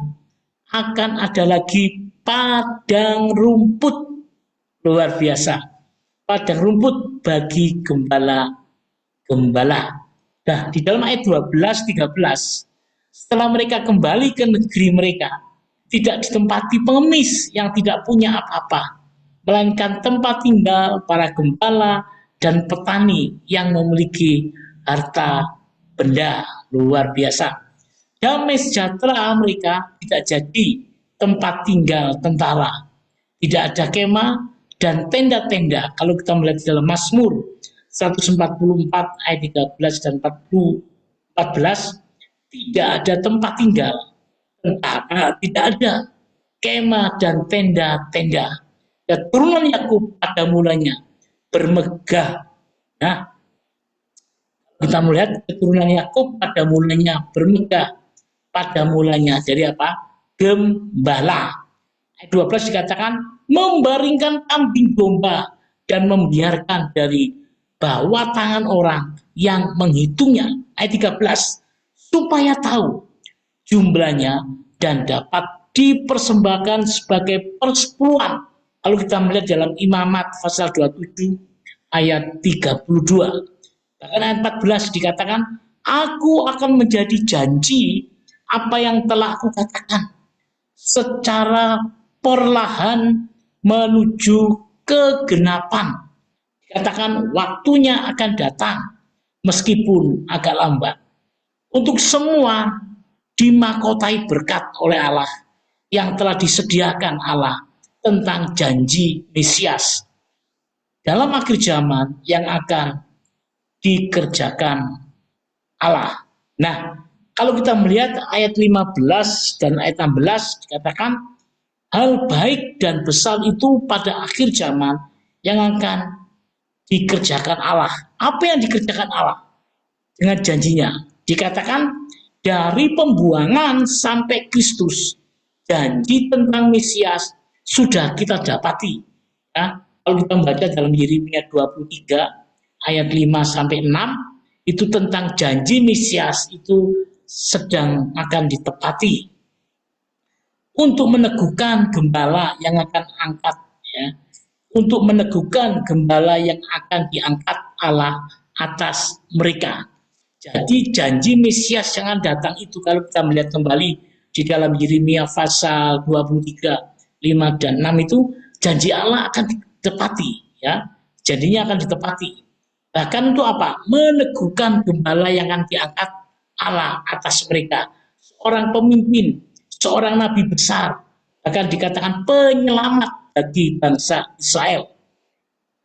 akan ada lagi padang rumput. Luar biasa. Padang rumput bagi gembala-gembala. Nah, di dalam ayat 12-13, setelah mereka kembali ke negeri mereka, tidak ditempati pengemis yang tidak punya apa-apa, melainkan tempat tinggal para gembala dan petani yang memiliki harta benda. Luar biasa. Damai sejahtera mereka tidak jadi tempat tinggal tentara. Tidak ada kemah dan tenda-tenda. Kalau kita melihat dalam Mazmur 144 ayat 13 dan 14, tidak ada tempat tinggal tentara, tidak ada kemah dan tenda-tenda. Dan turunan Yakub pada mulanya bermegah. Nah, kita melihat keturunan Yakub pada mulanya bermegah, pada mulanya dari apa? Gembala. Ayat 12 dikatakan membaringkan kambing domba dan membiarkan dari bawah tangan orang yang menghitungnya. Ayat 13, supaya tahu jumlahnya dan dapat dipersembahkan sebagai persepuluhan. Kalau kita melihat dalam Imamat pasal 27 ayat 32. Bahkan ayat 14 dikatakan, aku akan menjadi janji apa yang telah aku katakan secara perlahan menuju kegenapan. Dikatakan waktunya akan datang meskipun agak lambat. Untuk semua dimahkotai berkat oleh Allah yang telah disediakan Allah tentang janji Mesias dalam akhir zaman yang akan dikerjakan Allah. Nah, kalau kita melihat ayat 15 dan ayat 16 dikatakan hal baik dan besar itu pada akhir zaman yang akan dikerjakan Allah. Apa yang dikerjakan Allah? Dengan janjinya. Dikatakan dari pembuangan sampai Kristus, janji tentang Mesias sudah kita dapati. Ya, kalau kita membaca dalam Yeremia 23 ayat 5 sampai 6 itu tentang janji Mesias itu sedang akan ditepati untuk meneguhkan gembala yang akan angkat, ya, untuk meneguhkan gembala yang akan diangkat Allah atas mereka. Jadi janji Mesias yang akan datang itu kalau kita melihat kembali di dalam Yeremia pasal 23 5 dan 6 itu janji Allah akan ditepati, ya. Jadinya akan ditepati. Bahkan untuk apa? Meneguhkan gembala yang akan diangkat Allah atas mereka. Seorang pemimpin, seorang nabi besar, bahkan dikatakan penyelamat bagi bangsa Israel.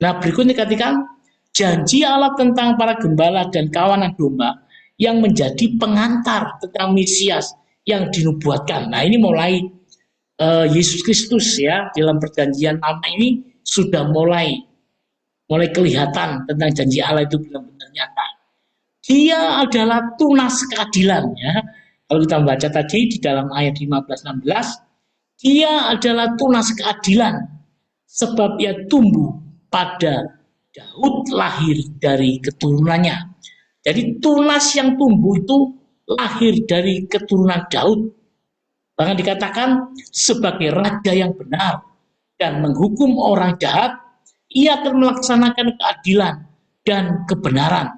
Nah, berikutnya dikatakan janji Allah tentang para gembala dan kawanan domba yang menjadi pengantar tentang Mesias yang dinubuatkan. Nah, ini mulai Yesus Kristus, ya, dalam perjanjian lama ini sudah mulai kelihatan tentang janji Allah itu benar-benar nyata. Dia adalah tunas keadilan, ya. Kalau kita baca tadi di dalam ayat 15-16, dia adalah tunas keadilan sebab ia tumbuh pada Daud lahir dari keturunannya. Jadi tunas yang tumbuh itu lahir dari keturunan Daud. Bahkan dikatakan sebagai raja yang benar dan menghukum orang jahat, ia akan melaksanakan keadilan dan kebenaran.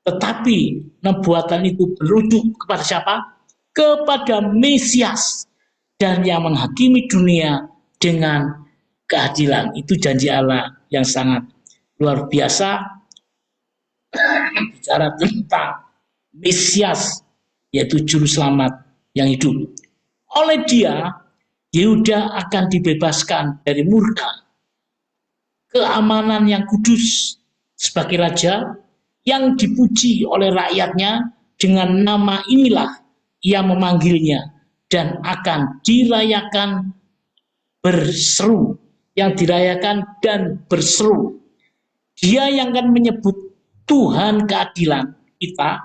Tetapi nubuatan itu berujung kepada siapa? Kepada Mesias dan yang menghakimi dunia dengan keadilan. Itu janji Allah yang sangat luar biasa bicara tentang Mesias, yaitu juru selamat yang hidup. Oleh dia, Yehuda akan dibebaskan dari murka, keamanan yang kudus sebagai raja yang dipuji oleh rakyatnya. Dengan nama inilah ia memanggilnya dan akan dirayakan berseru, yang dirayakan dan berseru. Dia yang akan menyebut Tuhan keadilan kita,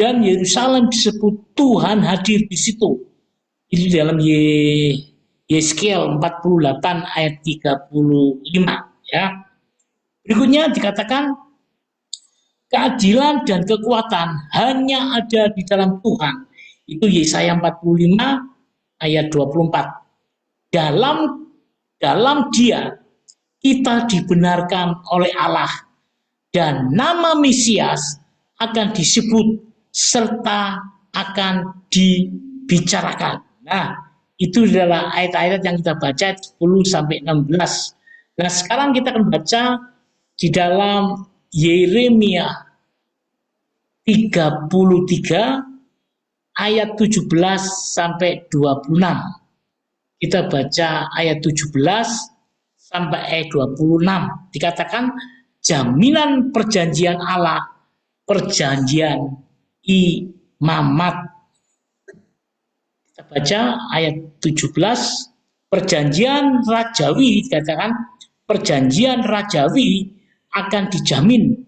dan Yerusalem disebut Tuhan hadir di situ. Ini dalam Yeskiel 48 ayat 35, ya. Berikutnya dikatakan keadilan dan kekuatan hanya ada di dalam Tuhan. Itu Yesaya 45 ayat 24. Dalam dia kita dibenarkan oleh Allah dan nama Mesias akan disebut serta akan dibicarakan. Nah, itu adalah ayat-ayat yang kita baca 10 sampai 16. Nah, sekarang kita akan baca di dalam Yeremia 33 ayat 17 sampai 26. Kita baca ayat 17 sampai ayat 26. Dikatakan jaminan perjanjian Allah, perjanjian imamat. Kita baca ayat 17, perjanjian rajawi, dikatakan perjanjian rajawi akan dijamin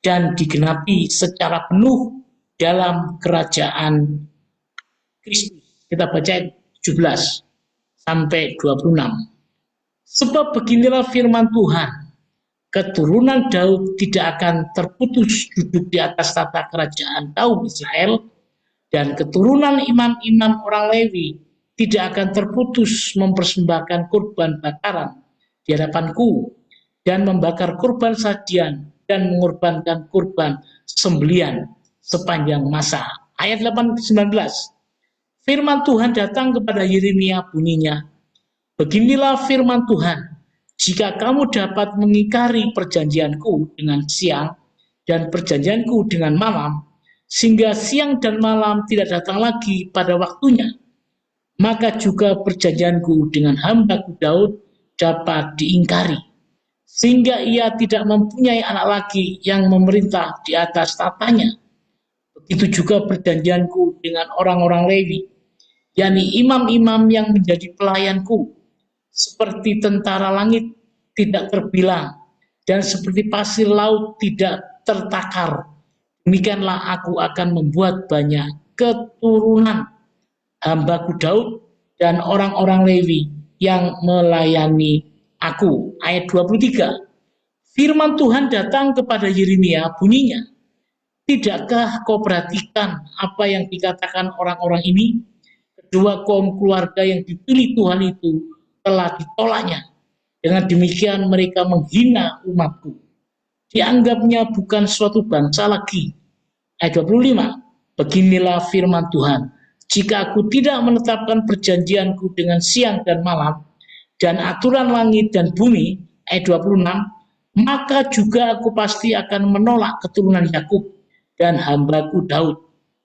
dan digenapi secara penuh dalam kerajaan Kristus. Kita baca ayat 17 sampai 26. Sebab beginilah firman Tuhan, keturunan Daud tidak akan terputus duduk di atas tata kerajaan kaum Israel, dan keturunan imam-imam orang Lewi tidak akan terputus mempersembahkan kurban bakaran di hadapanku dan membakar kurban sajian dan mengorbankan kurban sembelian sepanjang masa. Ayat 19. Firman Tuhan datang kepada Yeremia bunyinya, Beginilah firman Tuhan, jika kamu dapat mengingkari perjanjianku dengan siang dan perjanjianku dengan malam, sehingga siang dan malam tidak datang lagi pada waktunya, maka juga perjanjianku dengan hambaku Daud dapat diingkari, sehingga ia tidak mempunyai anak lagi yang memerintah di atas tatanya. Begitu juga perjanjianku dengan orang-orang Lewi, yakni imam-imam yang menjadi pelayanku, seperti tentara langit tidak terbilang, dan seperti pasir laut tidak tertakar. Demikianlah aku akan membuat banyak keturunan hambaku Daud dan orang-orang Lewi yang melayani aku. Ayat 23. Firman Tuhan datang kepada Yeremia, bunyinya, tidakkah kau perhatikan apa yang dikatakan orang-orang ini? Kedua kaum keluarga yang dipilih Tuhan itu telah ditolaknya. Dengan demikian mereka menghina umatku. Dianggapnya bukan suatu bangsa lagi. Ayat 25. Beginilah firman Tuhan. Jika aku tidak menetapkan perjanjianku dengan siang dan malam, dan aturan langit dan bumi, ayat 26, maka juga aku pasti akan menolak keturunan Yakub dan hambaku Daud,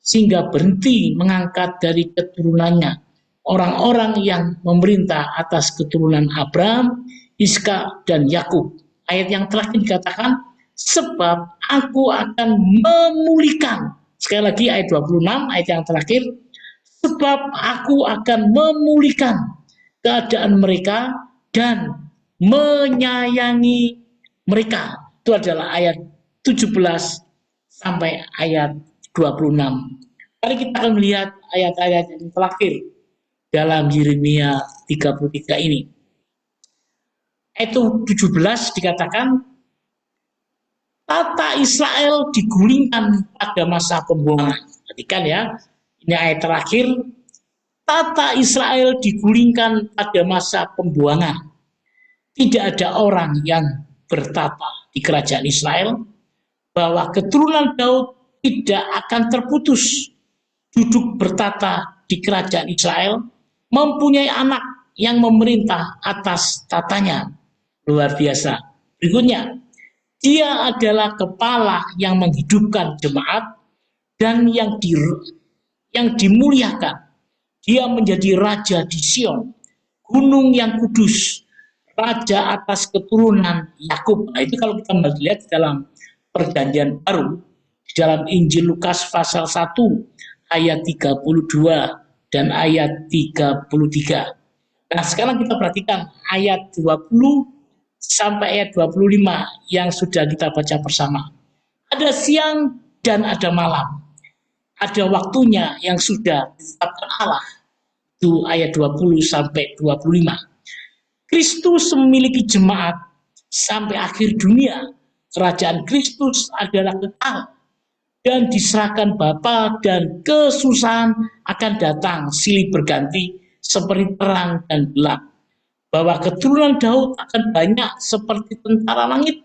sehingga berhenti mengangkat dari keturunannya orang-orang yang memerintah atas keturunan Abraham, Iska, dan Yakub. Ayat yang terakhir dikatakan, sebab aku akan memulihkan. Sekali lagi ayat 26, ayat yang terakhir, sebab aku akan memulihkan keadaan mereka dan menyayangi mereka. Itu adalah ayat 17 sampai ayat 26. Mari kita akan melihat ayat-ayat yang terakhir dalam Yeremia 33 ini. Ayat 17 dikatakan, tata Israel digulingkan pada masa pembuangan. Perhatikan ya, ini ayat terakhir. Tata Israel digulingkan pada masa pembuangan. Tidak ada orang yang bertata di kerajaan Israel, bahwa keturunan Daud tidak akan terputus duduk bertata di kerajaan Israel, mempunyai anak yang memerintah atas tatanya. Luar biasa. Berikutnya, dia adalah kepala yang menghidupkan jemaat dan yang dimuliakan. Dia menjadi raja di Sion, gunung yang kudus, raja atas keturunan Yakub. Nah, itu kalau kita melihat dalam Perjanjian Baru, di dalam Injil Lukas pasal 1 ayat 32 dan ayat 33. Nah, sekarang kita perhatikan ayat 20 sampai ayat 25 yang sudah kita baca bersama. Ada siang dan ada malam. Ada waktunya yang sudah ditetapkan Allah. Itu ayat 20 sampai 25. Kristus memiliki jemaat sampai akhir dunia. Kerajaan Kristus adalah kekal dan diserahkan Bapa, dan kesusahan akan datang silih berganti seperti terang dan gelap. Bahwa keturunan Daud akan banyak seperti tentara langit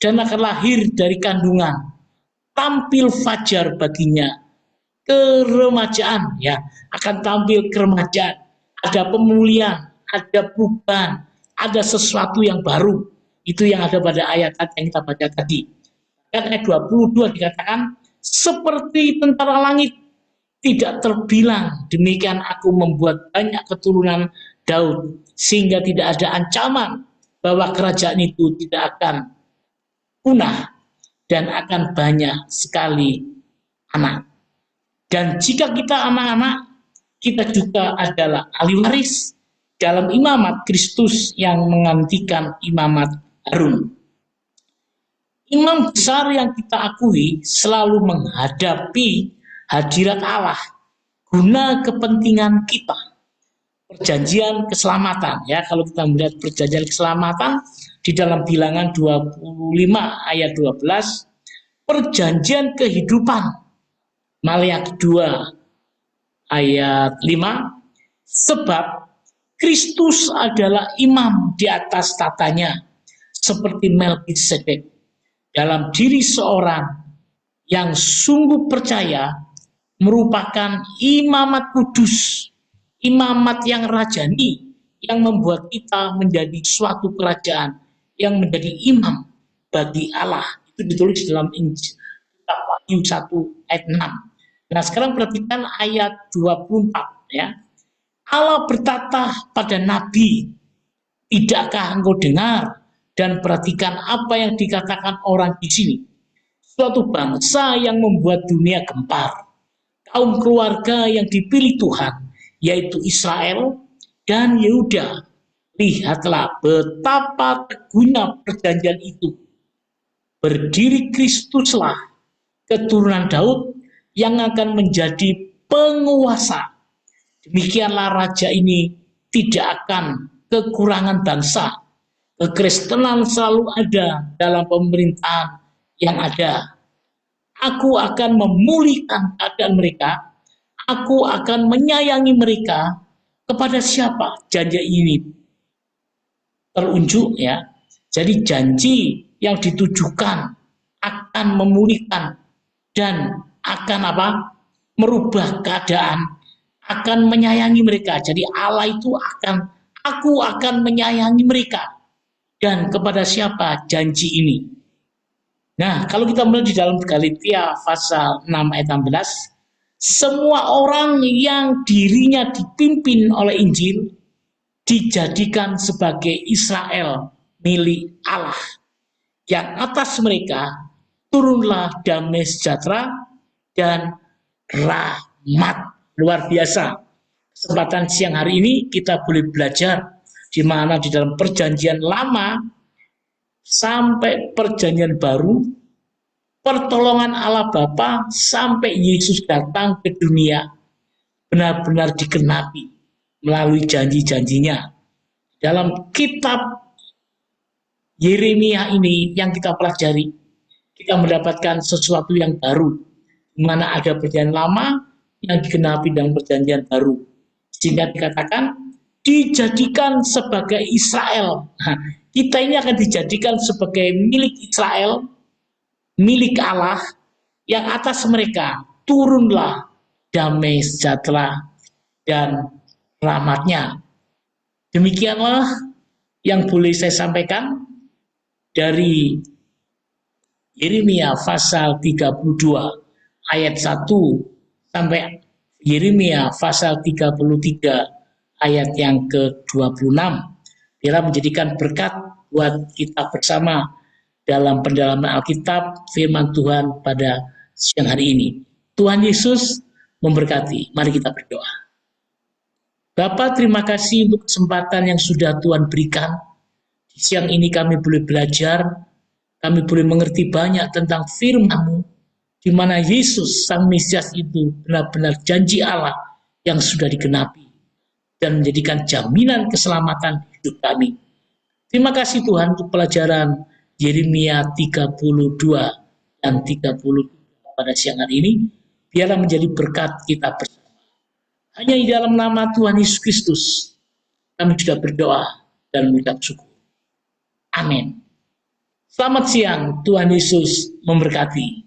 dan akan lahir dari kandungan. Tampil fajar baginya keremajaan, ya, akan tampil keremajaan. Ada pemulihan, ada perubahan, ada sesuatu yang baru. Itu yang ada pada ayat yang kita baca tadi. Dan ayat 22 dikatakan, seperti tentara langit tidak terbilang, demikian aku membuat banyak keturunan Daud, sehingga tidak ada ancaman bahwa kerajaan itu tidak akan punah dan akan banyak sekali anak. Dan jika kita anak-anak, kita juga adalah ahli waris dalam imamat Kristus yang menggantikan imamat Harun. Imam besar yang kita akui selalu menghadapi hadirat Allah guna kepentingan kita. Perjanjian keselamatan, ya, kalau kita melihat perjanjian keselamatan di dalam Bilangan 25 ayat 12, perjanjian kehidupan Maliaki 2 ayat 5, sebab Kristus adalah imam di atas tatanya seperti Melkisedek. Dalam diri seorang yang sungguh percaya merupakan imamat kudus, imamat yang rajani yang membuat kita menjadi suatu kerajaan yang menjadi imam bagi Allah. Itu ditulis dalam Injil Wahyu 1 ayat 6. Nah, sekarang perhatikan ayat 24 ya. Allah berkata pada nabi, tidakkah engkau dengar dan perhatikan apa yang dikatakan orang di sini? Suatu bangsa yang membuat dunia gempar, kaum keluarga yang dipilih Tuhan, yaitu Israel dan Yehuda. Lihatlah betapa teguhnya perjanjian itu. Berdiri Kristuslah, keturunan Daud, yang akan menjadi penguasa. Demikianlah raja ini tidak akan kekurangan bangsa. Kekristenan selalu ada dalam pemerintahan yang ada. Aku akan memulihkan keadaan mereka. Aku akan menyayangi mereka. Kepada siapa janji ini terunjuk ya? Jadi janji yang ditujukan akan memulihkan dan akan apa? Merubah keadaan, akan menyayangi mereka. Jadi Allah itu aku akan menyayangi mereka. Dan kepada siapa janji ini? Nah, kalau kita melihat di dalam Galatia pasal 6 ayat 16, semua orang yang dirinya dipimpin oleh Injil dijadikan sebagai Israel milik Allah. Yang atas mereka turunlah damai sejahtera dan rahmat. Luar biasa. Kesempatan siang hari ini kita boleh belajar di mana di dalam perjanjian lama sampai perjanjian baru, pertolongan Allah Bapa sampai Yesus datang ke dunia benar-benar digenapi melalui janji-janjinya. Dalam kitab Yeremia ini yang kita pelajari, kita mendapatkan sesuatu yang baru, di mana ada perjanjian lama yang digenapi dengan perjanjian baru. Sehingga dikatakan dijadikan sebagai Israel. Nah, kita ini akan dijadikan sebagai milik Israel, milik Allah, yang atas mereka turunlah damai sejahtera dan rahmatnya. Demikianlah yang boleh saya sampaikan dari Yeremia pasal 32 ayat 1 sampai Yeremia pasal 33 ayat yang ke-26. Biarlah menjadikan berkat buat kita bersama dalam pendalaman Alkitab firman Tuhan pada siang hari ini. Tuhan Yesus memberkati. Mari kita berdoa. Bapa, terima kasih untuk kesempatan yang sudah Tuhan berikan. Di siang ini kami boleh belajar, kami boleh mengerti banyak tentang firman-Mu, di mana Yesus Sang Mesias itu benar-benar janji Allah yang sudah digenapi dan menjadikan jaminan keselamatan hidup kami. Terima kasih Tuhan untuk pelajaran Yeremia 32 dan 33 pada siang hari ini. Biarlah menjadi berkat kita bersama. Hanya di dalam nama Tuhan Yesus Kristus kami sudah berdoa dan mengucap syukur. Amin. Selamat siang, Tuhan Yesus memberkati.